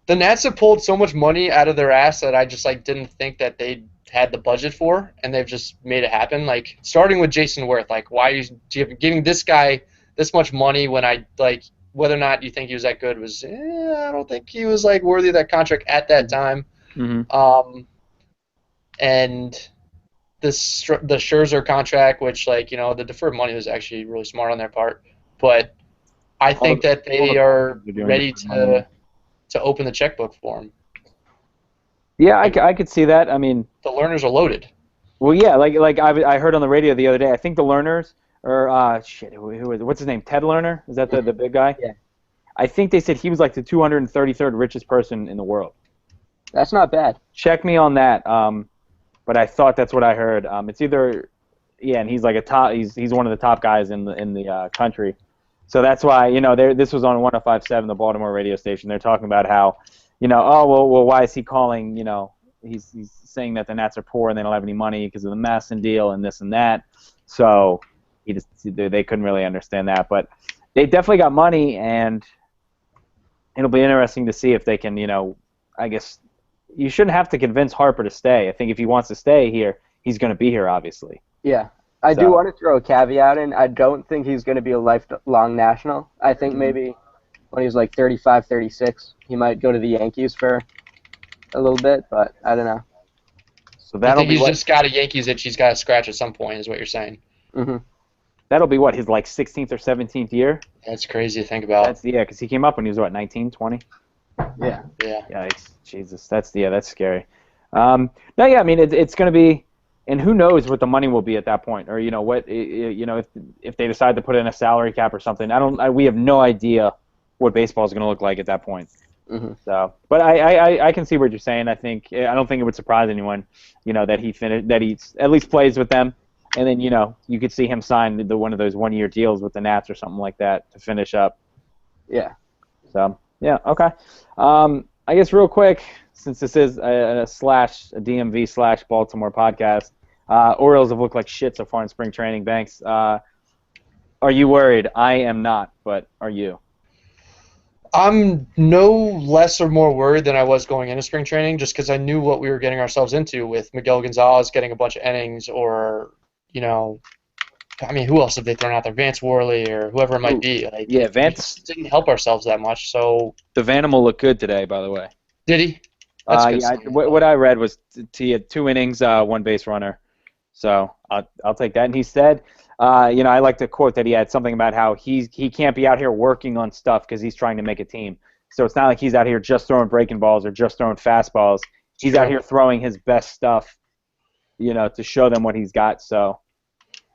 Nats have pulled so much money out of their ass that I just didn't think that they had the budget for, and they've just made it happen. Like starting with Jason Wirth, why are you giving this guy this much money when whether or not you think he was that good was I don't think he was worthy of that contract at that time. Mm-hmm. And the Scherzer contract, which the deferred money was actually really smart on their part, but I think that they are ready to open the checkbook for him. Yeah, I could see that. I mean, the learners are loaded. Well, yeah, like I heard on the radio the other day. I think the learners or who is it? What's his name? Ted Lerner? Is that the big guy? Yeah. I think they said he was like the 233rd richest person in the world. That's not bad. Check me on that. But I thought that's what I heard. It's either, and he's like a top. He's one of the top guys in the country. So that's why this was on 105.7, the Baltimore radio station. They're talking about how, why is he calling? He's saying that the Nats are poor and they don't have any money because of the Masson deal and this and that. So they couldn't really understand that, but they definitely got money, and it'll be interesting to see if they can. I guess you shouldn't have to convince Harper to stay. I think if he wants to stay here, he's going to be here, obviously. Yeah. I do want to throw a caveat in. I don't think he's going to be a lifelong national. I think maybe when he's 35, 36, he might go to the Yankees for a little bit, but I don't know. So I think he's just got a Yankees itch he's got to scratch at some point, is what you're saying. Mm-hmm. That'll be what, his like 16th or 17th year? That's crazy to think about. Because he came up when he was what, 19, 20? Yeah. Yikes, Jesus, that's scary. No, yeah, I mean it's going to be, and who knows what the money will be at that point, or if they decide to put in a salary cap or something. We have no idea what baseball is going to look like at that point. Mm-hmm. So, but I can see what you're saying. I don't think it would surprise anyone, that he at least plays with them, and then you could see him sign one of those 1-year deals with the Nats or something like that to finish up. Yeah. So yeah, okay. I guess real quick, since this is a DMV/Baltimore podcast, Orioles have looked like shit so far in spring training. Banks, are you worried? I am not, but are you? I'm no less or more worried than I was going into spring training, just because I knew what we were getting ourselves into with Miguel Gonzalez getting a bunch of innings, or I mean, who else have they thrown out there? Vance Worley or whoever it might be. Like, yeah, Vance didn't help ourselves that much. So the Vanimal looked good today, by the way. Did he? That's good. Yeah, what I read was he had 2 innings, 1 base runner. So I'll take that. And he said, I like to quote that he had something about how he can't be out here working on stuff because he's trying to make a team. So it's not like he's out here just throwing breaking balls or just throwing fastballs. He's out here throwing his best stuff, to show them what he's got. So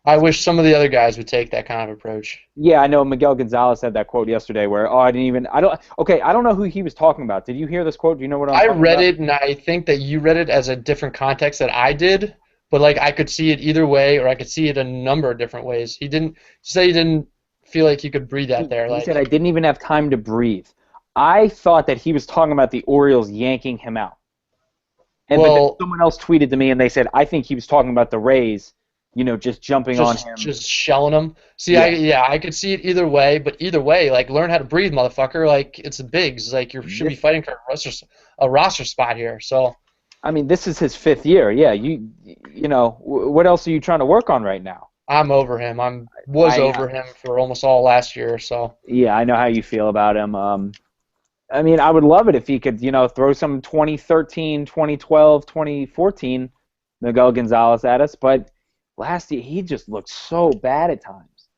I wish some of the other guys would take that kind of approach. Yeah, I know Miguel Gonzalez had that quote yesterday where, I don't know who he was talking about. Did you hear this quote? Do you know what I'm talking about? I read it, and I think that you read it as a different context that I did, but like I could see it either way, or I could see it a number of different ways. He didn't say he didn't feel like you could breathe out there. He said, I didn't even have time to breathe. I thought that he was talking about the Orioles yanking him out. But then someone else tweeted to me, and they said, I think he was talking about the Rays, just jumping on him. Just shelling him. See, I could see it either way, but either way, like, learn how to breathe, motherfucker. Like, it's the bigs. Like, you should be fighting for a roster spot here. So, I mean, this is his 5th year. Yeah, what else are you trying to work on right now? I'm over him. I was over him for almost all last year. So. Yeah, I know how you feel about him. I mean, I would love it if he could, throw some 2013, 2012, 2014 Miguel Gonzalez at us, but last year, he just looked so bad at times.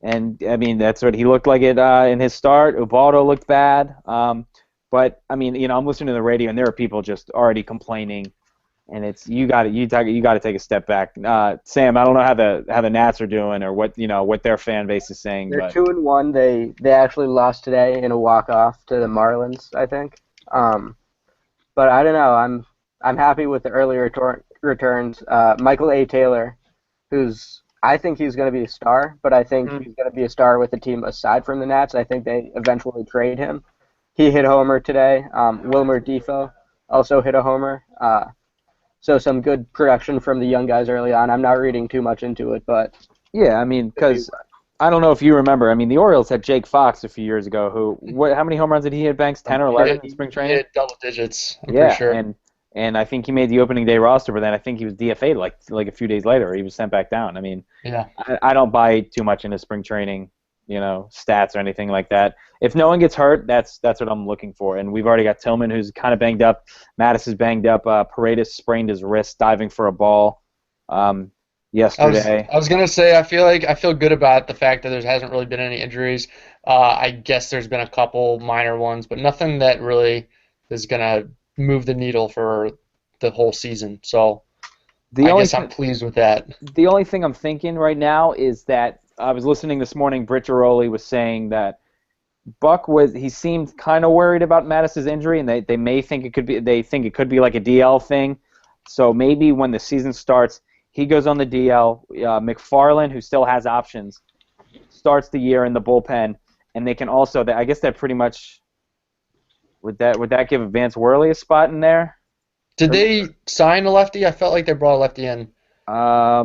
And, I mean, that's what he looked like in his start. Ubaldo looked bad. But, I mean, I'm listening to the radio, and there are people just already complaining. And it's you got to take a step back. Sam, I don't know how the Nats are doing or what their fan base is saying. They're 2-1. They actually lost today in a walk-off to the Marlins, I think. But I don't know. I'm happy with the early returns. Michael A. Taylor, I think he's going to be a star, but I think he's going to be a star with a team aside from the Nats. I think they eventually trade him. He hit a homer today. Wilmer Defoe also hit a homer. So some good production from the young guys early on. I'm not reading too much into it, but yeah, I mean, because I don't know if you remember. I mean, the Orioles had Jake Fox a few years ago. How many home runs did he hit, Banks? 10 or 11 in spring training? He hit double digits. I'm pretty sure. And I think he made the opening day roster, but then I think he was DFA'd like a few days later. Or he was sent back down. I mean, I don't buy too much into spring training, stats or anything like that. If no one gets hurt, that's what I'm looking for. And we've already got Tillman, who's kind of banged up. Mattis is banged up. Paredes sprained his wrist diving for a ball yesterday. I was gonna say I feel good about the fact that there hasn't really been any injuries. I guess there's been a couple minor ones, but nothing that really is gonna move the needle for the whole season. So I guess I'm pleased with that. The only thing I'm thinking right now is that I was listening this morning. Britt Giroli was saying that Buck he seemed kind of worried about Mattis' injury, and they may think it could be like a DL thing. So maybe when the season starts, he goes on the DL. McFarland, who still has options, starts the year in the bullpen, and they can also. I guess that pretty much would that give Vance Worley a spot in there? Did they sign a lefty? I felt like they brought a lefty in. I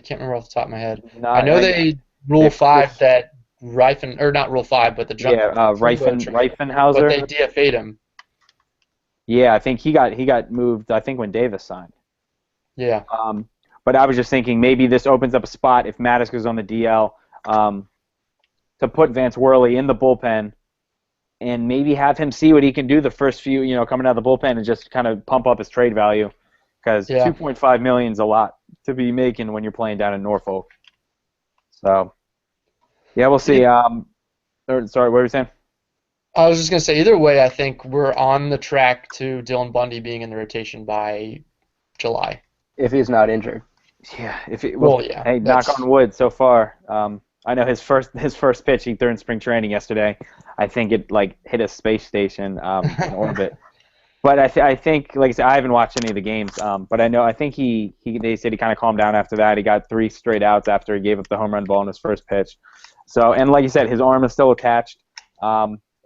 can't remember off the top of my head. I know they Rule 5 that Reifen, or not Rule 5, but the jump. Yeah, Reifenhauser. But they DFA'd him. Yeah, I think he got moved. I think when Davis signed. Yeah. But I was just thinking maybe this opens up a spot if Mattis goes on the DL to put Vance Worley in the bullpen and maybe have him see what he can do the first few, coming out of the bullpen and just kind of pump up his trade value, because $2.5 million is a lot to be making when you're playing down in Norfolk. So, yeah, we'll see. Sorry, what were you saying? I was just going to say, either way, I think we're on the track to Dylan Bundy being in the rotation by July. If he's not injured. Yeah. Yeah. Hey, knock on wood so far. I know his first pitch he threw in spring training yesterday. I think it hit a space station in orbit. But I think, like I said, I haven't watched any of the games. But I think they said he kind of calmed down after that. He got 3 straight outs after he gave up the home run ball in his first pitch. So, and like you said, his arm is still attached.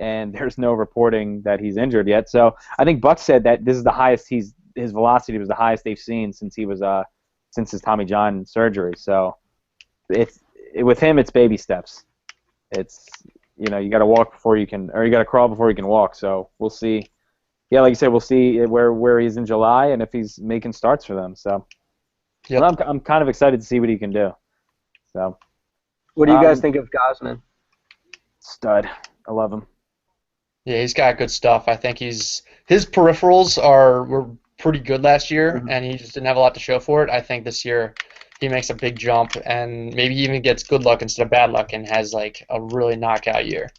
And there's no reporting that he's injured yet. So I think Buck said that this is the highest his velocity was the highest they've seen since he was since his Tommy John surgery. So with him it's baby steps. It's you got to walk before you can, or you got to crawl before you can walk. So we'll see. Yeah, like you said, we'll see where he's in July and if he's making starts for them. So yep. Well, I'm kind of excited to see what he can do. So what do you guys think of Gausman? Stud. I love him. Yeah, he's got good stuff. I think his peripherals were pretty good last year, and he just didn't have a lot to show for it. I think this year he makes a big jump, and maybe he even gets good luck instead of bad luck and has a really knockout year.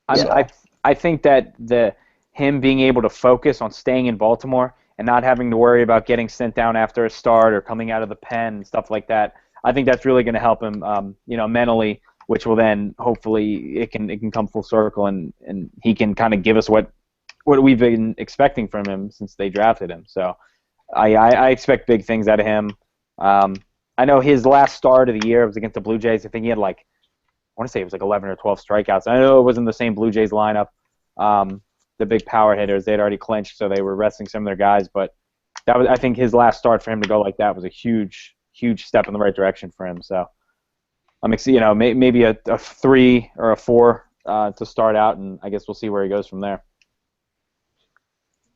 I think that him being able to focus on staying in Baltimore and not having to worry about getting sent down after a start or coming out of the pen and stuff like that, I think that's really going to help him, mentally, which will then hopefully it can come full circle and he can kind of give us what we've been expecting from him since they drafted him. So I expect big things out of him. I know his last start of the year was against the Blue Jays. I think he had I want to say it was 11 or 12 strikeouts. I know it wasn't the same Blue Jays lineup. The big power hitters, they'd already clinched, so they were resting some of their guys. But I think his last start for him to go like that was a huge step in the right direction for him. So I'm excited, maybe a 3 or a 4 to start out, and I guess we'll see where he goes from there.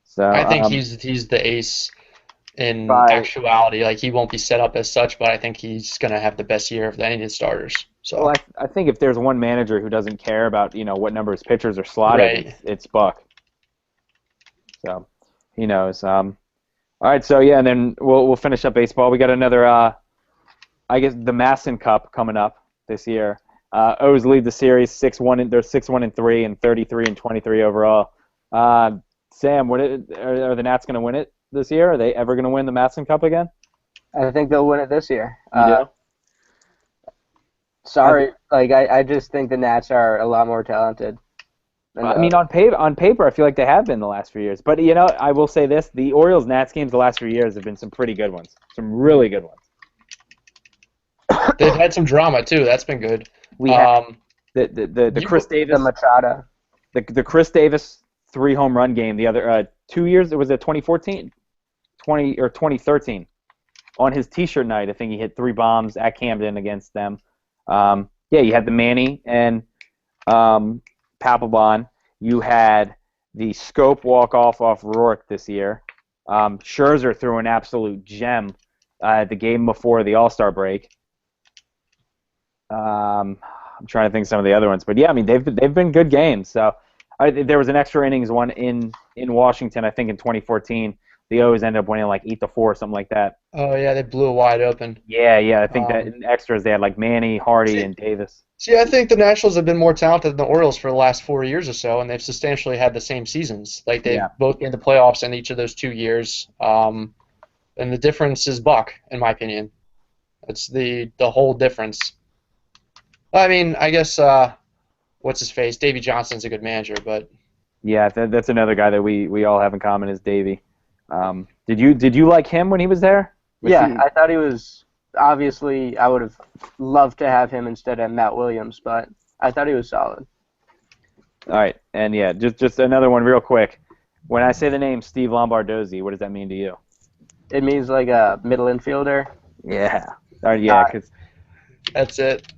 So I think he's the ace in actuality. He won't be set up as such, but I think he's going to have the best year of any of the starters. So well, I think if there's one manager who doesn't care about what number his pitchers are slotted, right. it's Buck. So he knows. All right, so yeah, and then we'll finish up baseball. We got another. I guess the Masson Cup coming up this year. O's lead the series 6-1. They're 6-1-3 and 33-23 overall. Sam, are the Nats going to win it this year? Are they ever going to win the Masson Cup again? I think they'll win it this year. You do? Sorry, I just think the Nats are a lot more talented. I mean, on paper, I feel like they have been the last few years. But I will say this: the Orioles-Nats games the last few years have been some pretty good ones, some really good ones. They've had some drama too. That's been good. We had the Chris Davis, the Machado, the Chris Davis 3 home run game the other 2 years. It was 2014, 2013. On his T-shirt night, I think he hit 3 bombs at Camden against them. You had the Manny and Papelbon. You had the Scope walk-off off Rourke this year. Scherzer threw an absolute gem the game before the All-Star break. I'm trying to think of some of the other ones, but yeah, I mean they've been good games. So there was an extra innings one in Washington, I think in 2014. The O's ended up winning 8-4 or something like that. Oh yeah, they blew it wide open. Yeah, I think that in extras they had Manny, Hardy, and Davis. See, I think the Nationals have been more talented than the Orioles for the last 4 years or so, and they've substantially had the same seasons. They've both been in the playoffs in each of those 2 years. And the difference is Buck, in my opinion. It's the whole difference. I mean, I guess what's his face? Davey Johnson's a good manager, but yeah, that's another guy that we all have in common is Davey. Did you like him when he was there? I thought he was. Obviously, I would have loved to have him instead of Matt Williams, but I thought he was solid. All right, and yeah, just another one real quick. When I say the name Steve Lombardozzi, what does that mean to you? It means a middle infielder. Yeah. Cause that's it.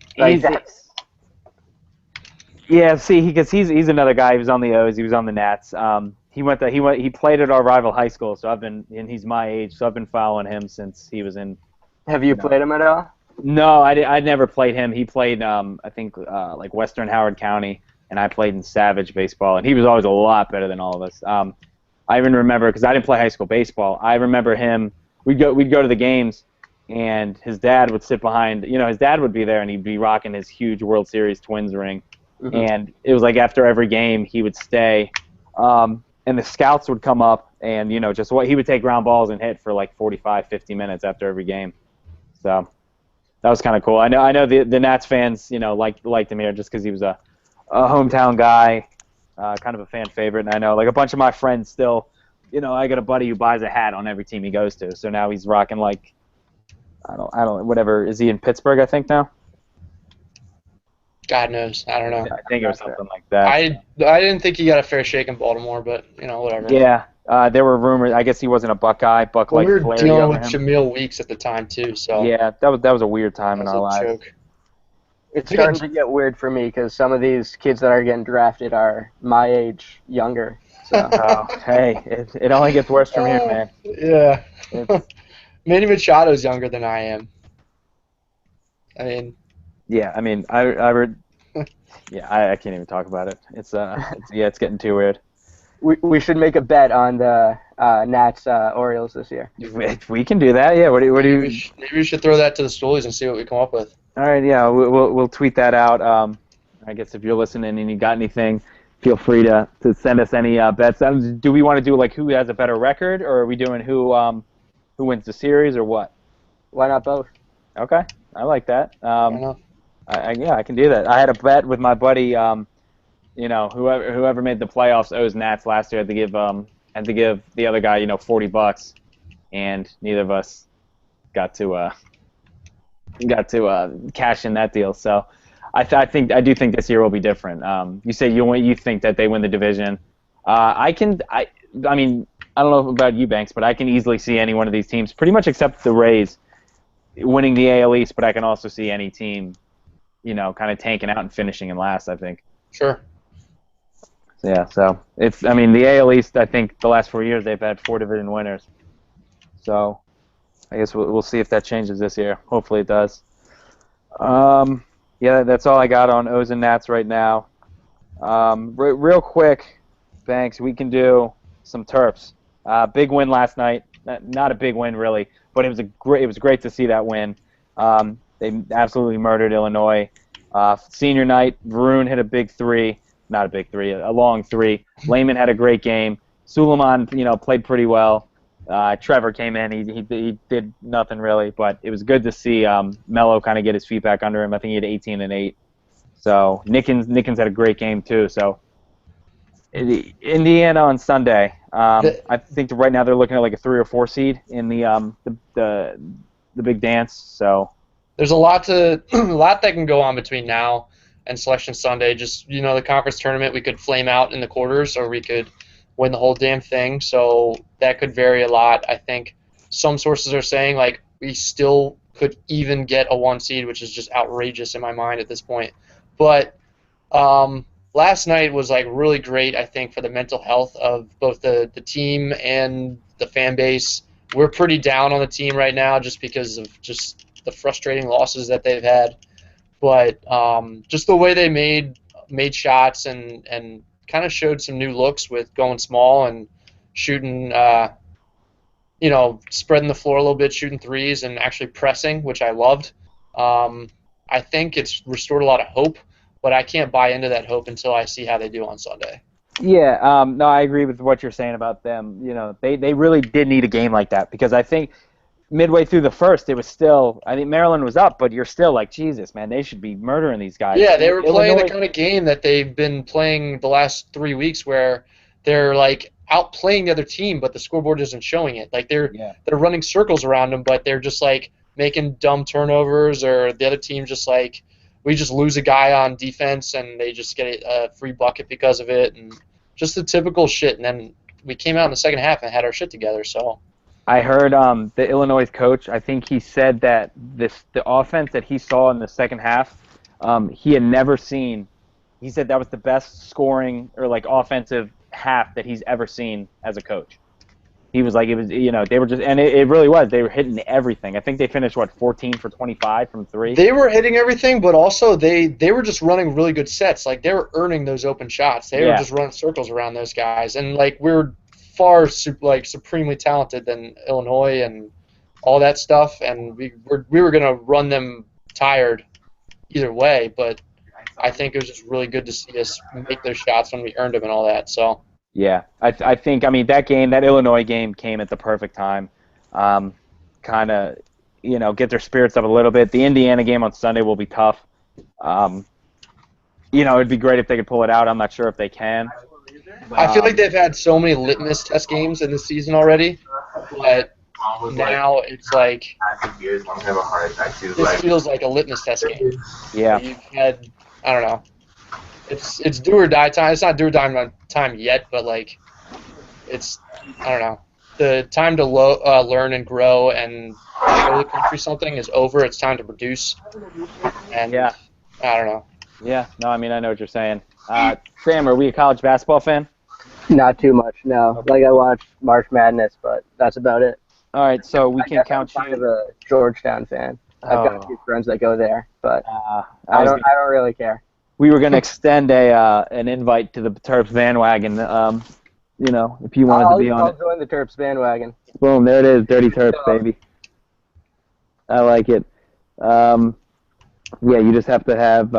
Yeah, see, because he's another guy. He was on the O's. He was on the Nats. He played at our rival high school. So and he's my age. So I've been following him since he was in. Have you played him at all? No, I never played him. He played I think Western Howard County, and I played in Savage baseball, and he was always a lot better than all of us. I even remember, because I didn't play high school baseball, I remember him, we'd go to the games, and his dad would sit behind, his dad would be there, and he'd be rocking his huge World Series Twins ring. Mm-hmm. And it was like after every game, he would stay, and the scouts would come up, and, he would take ground balls and hit for like 45, 50 minutes after every game. So that was kind of cool. I know the Nats fans, liked him here just because he was a hometown guy, kind of a fan favorite. And I know, like, a bunch of my friends still, I got a buddy who buys a hat on every team he goes to. So now he's rocking, like, I don't, whatever. Is he in Pittsburgh, I think, now? God knows. I don't know. I think it was something like that. I didn't think he got a fair shake in Baltimore, but, whatever. Yeah. There were rumors. I guess he wasn't a Buckeye. We were dealing with Jamil Weeks at the time, too. So yeah, that was a weird time in our lives. Joke. It's starting to get weird for me because some of these kids that are getting drafted are my age, younger. So. Hey, it only gets worse from here, man. Yeah. Manny Machado's younger than I am. Yeah, I can't even talk about it. It's getting too weird. We should make a bet on the Nats Orioles this year. We can do that. Yeah. What do you? Maybe we should throw that to the stoolies and see what we come up with. All right. Yeah. We'll tweet that out. I guess if you're listening and you got anything, feel free to send us any bets. Do we want to do like who has a better record, or are we doing who wins the series, or what? Why not both? Okay. I like that. I can do that. I had a bet with my buddy. Whoever made the playoffs owes Nats last year. Had to give the other guy, $40, and neither of us got to cash in that deal. So I do think this year will be different. You say you think that they win the division. I don't know about you, Banks, but I can easily see any one of these teams, pretty much except the Rays, winning the AL East. But I can also see any team, kind of tanking out and finishing in last, I think. Sure. Yeah, so the AL East, I think the last 4 years they've had 4 division winners. So I guess we'll see if that changes this year. Hopefully it does. Yeah, that's all I got on O's and Nats right now. Real quick, Banks, we can do some Terps. Big win last night. Not a big win really, but it was great to see that win. They absolutely murdered Illinois. Senior night, Varun hit a big 3. Not a big 3, a long 3. Lehman had a great game. Suleiman, played pretty well. Trevor came in. He did nothing really, but it was good to see Mello kind of get his feet back under him. I think he had 18 and 8. So Nickens had a great game too. So Indiana on Sunday. I think right now they're looking at like a 3 or 4 seed in the big dance. So there's a lot that can go on between now and Selection Sunday. Just, the conference tournament, we could flame out in the quarters, or we could win the whole damn thing. So that could vary a lot. I think some sources are saying, like, we still could even get a 1 seed, which is just outrageous in my mind at this point. But last night was, like, really great, I think, for the mental health of both the team and the fan base. We're pretty down on the team right now just because of just the frustrating losses that they've had. But just the way they made shots and kind of showed some new looks with going small and shooting, spreading the floor a little bit, shooting threes, and actually pressing, which I loved. I think it's restored a lot of hope, but I can't buy into that hope until I see how they do on Sunday. Yeah, no, I agree with what you're saying about them. They really did need a game like that, because I think midway through the first, it was still, I think Maryland was up, but you're still like, Jesus, man, they should be murdering these guys. Yeah, they were playing the kind of game that they've been playing the last 3 weeks, where they're like outplaying the other team, but the scoreboard isn't showing it. Like they're running circles around them, but they're just like making dumb turnovers, or the other team just like, we just lose a guy on defense and they just get a free bucket because of it, and just the typical shit. And then we came out in the second half and had our shit together. So I heard the Illinois coach, I think he said that the offense that he saw in the second half, he had never seen. He said that was the best scoring or like offensive half that he's ever seen as a coach. He was like, it was, they were just, and it really was. They were hitting everything. I think they finished, 14 for 25 from three? They were hitting everything, but also they were just running really good sets. Like, they were earning those open shots. They were just running circles around those guys. And, like, we're far, supremely talented than Illinois and all that stuff. And we were going to run them tired either way. But I think it was just really good to see us make those shots when we earned them and all that. So. Yeah, I think, that Illinois game came at the perfect time. Kind of, get their spirits up a little bit. The Indiana game on Sunday will be tough. It'd be great if they could pull it out. I'm not sure if they can. I feel like they've had so many litmus test games in the season already, but now it's like this feels like a litmus test game. Yeah. You've had, I don't know. It's do or die time. It's not do or die time yet, but like, it's, I don't know. The time to learn and grow and show the country something is over. It's time to produce. And yeah. I don't know. Yeah. No, I know what you're saying. Sam, are we a college basketball fan? Not too much, no. Like, I watch March Madness, but that's about it. All right, so we can count you. I'm kind of a Georgetown fan. I've got a few friends that go there, but I don't really care. We were going to extend an invite to the Terps bandwagon, if you wanted to be on it. I'll join the Terps bandwagon. Boom, there it is, Dirty Terps, baby. I like it. You just have to have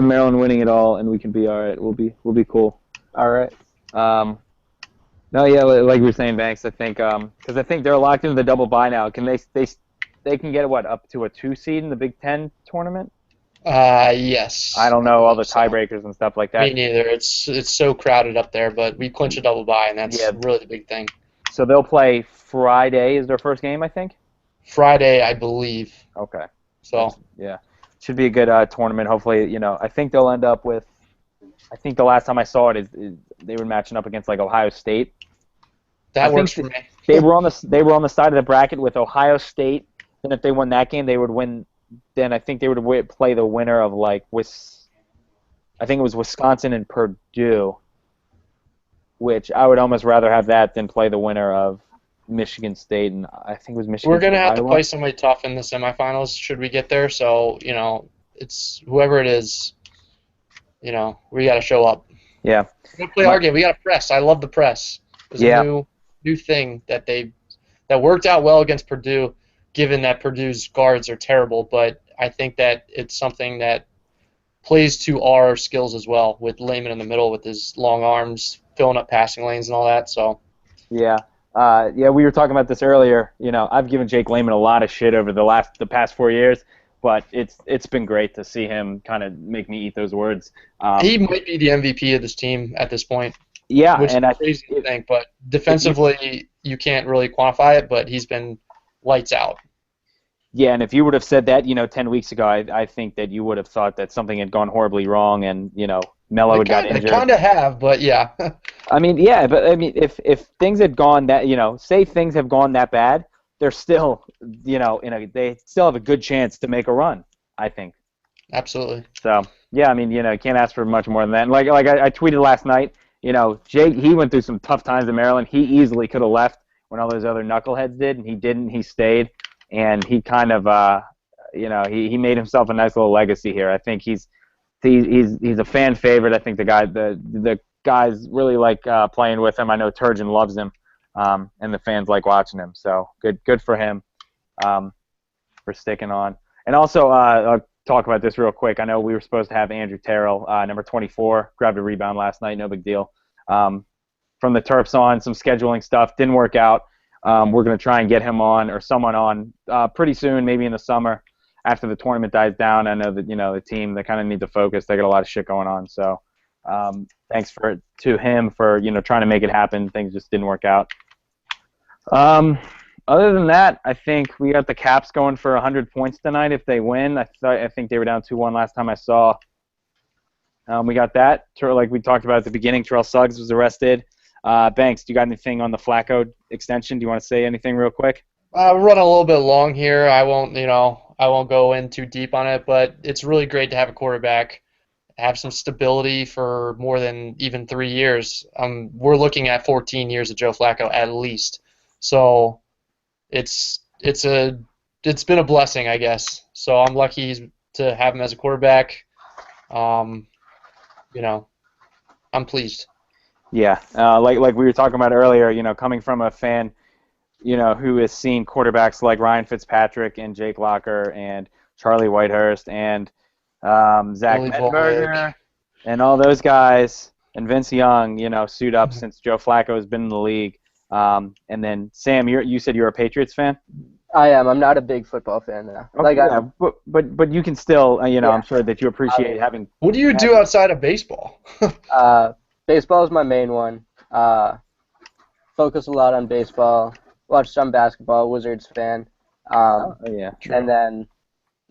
Maryland winning it all, and we can be all right. We'll be cool. All right. No, yeah, like we were saying, Banks. I think because I think they're locked into the double bye now. Can they can get up to a 2 seed in the Big Ten tournament? Yes. I don't know all the tiebreakers and stuff like that. Me neither. It's so crowded up there, but we clinch a double bye, and that's really the big thing. So they'll play Friday is their first game, I think? Friday, I believe. Okay. So. Yeah. Should be a good tournament. Hopefully, I think they'll end up with, I think the last time I saw it is they were matching up against, Ohio State. That works for me. They were on the side of the bracket with Ohio State, and if they won that game, they would win. Then I think they would play the winner of I think it was Wisconsin and Purdue, which I would almost rather have that than play the winner of Michigan State, and I think it was Michigan. We're gonna have to play somebody tough in the semifinals should we get there. So it's whoever it is. We got to show up. Yeah. We're gonna play our game. We got to press. I love the press. It's a new thing that worked out well against Purdue. Given that Purdue's guards are terrible, but I think that it's something that plays to our skills as well, with Layman in the middle with his long arms, filling up passing lanes and all that. So. Yeah. We were talking about this earlier. I've given Jake Layman a lot of shit over the past 4 years, but it's been great to see him kind of make me eat those words. He might be the MVP of this team at this point. Yeah, which is crazy to think, but defensively you can't really quantify it, but he's been lights out. Yeah, and if you would have said that, 10 weeks ago, I think that you would have thought that something had gone horribly wrong and, Melo had got injured. I kind of have, but yeah. If things had gone that, say things have gone that bad, they're still, they still have a good chance to make a run, I think. Absolutely. So, yeah, you can't ask for much more than that. And like I tweeted last night, Jake, he went through some tough times in Maryland. He easily could have left when all those other knuckleheads did, and he didn't. He stayed. And he kind of, he made himself a nice little legacy here. I think he's a fan favorite. I think the guys really like playing with him. I know Turgeon loves him, and the fans like watching him. So good for him for sticking on. And also, I'll talk about this real quick. I know we were supposed to have Andrew Terrell, number 24, grabbed a rebound last night. No big deal. From the Terps on, some scheduling stuff didn't work out. We're going to try and get him on or someone on pretty soon, maybe in the summer after the tournament dies down. I know that, the team, they kind of need to focus. They got a lot of shit going on. So thanks to him for, trying to make it happen. Things just didn't work out. Other than that, I think we got the Caps going for 100 points tonight if they win. I think they were down 2-1 last time I saw. We got that. Like we talked about at the beginning, Terrell Suggs was arrested. Banks, do you got anything on the Flacco extension? Do you want to say anything real quick? We're running a little bit long here. I won't go in too deep on it, but it's really great to have a quarterback have some stability for more than even 3 years. We're looking at 14 years of Joe Flacco at least. So it's been a blessing, I guess. So I'm lucky to have him as a quarterback. You know, I'm pleased. Yeah, like we were talking about earlier, coming from a fan, who has seen quarterbacks like Ryan Fitzpatrick and Jake Locker and Charlie Whitehurst and Zach Billy Mettenberger Volek. and all those guys and Vince Young, suit up since Joe Flacco has been in the league. And then Sam, you said you're a Patriots fan. I am. I'm not a big football fan though. Okay, yeah, but you can still, I'm sure that you appreciate having. What do you do outside of baseball? Baseball is my main one. Focus a lot on baseball. Watch some basketball. Wizards fan. Yeah. True. And then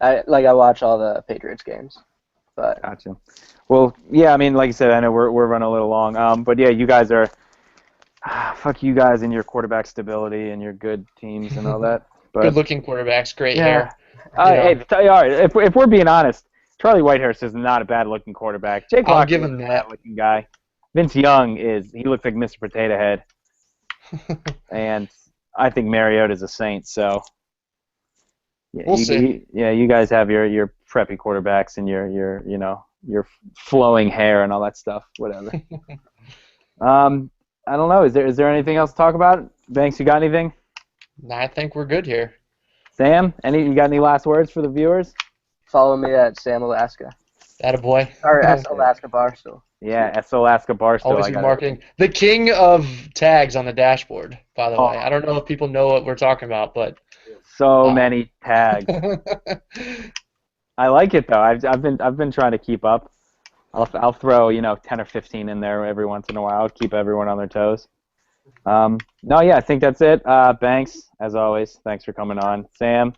I watch all the Patriots games. But gotcha. Well, yeah. I mean, like you said, I know we're running a little long. But yeah, you guys are. Fuck you guys and your quarterback stability and your good teams and all that. But, good-looking quarterbacks, great hair. Hey, all right. If we're being honest, Charlie Whitehurst is not a bad-looking quarterback. Jake I'll Locker give is him a that. bad-looking guy. Vince Young he looks like Mr. Potato Head. And I think Mariota's a saint. So yeah, we'll see. You guys have your preppy quarterbacks and your flowing hair and all that stuff. Whatever. I don't know. Is there anything else to talk about? Banks, you got anything? I think we're good here. Sam, you got any last words for the viewers? follow me at Sam Alaska. Attaboy. Or S Alaska Barstool. Yeah, S Alaska Barstool. Always marketing. The king of tags on the dashboard, by the way. I don't know if people know what we're talking about, but so many tags. I like it though. I've been trying to keep up. I'll throw 10 or 15 in there every once in a while. Keep everyone on their toes. I think that's it. Banks, as always, thanks for coming on. Sam,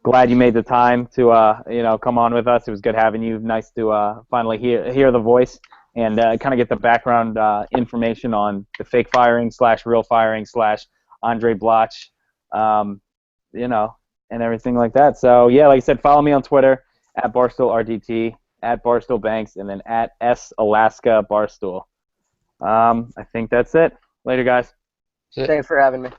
glad you made the time to come on with us. It was good having you. Nice to finally hear the voice and kind of get the background information on the fake firing / real firing / Andre Bloch, and everything like that. So yeah, like I said, follow me on Twitter at BarstoolRDT, at BarstoolBanks, and then at S Alaska Barstool. I think that's it. Later, guys. Thanks for having me.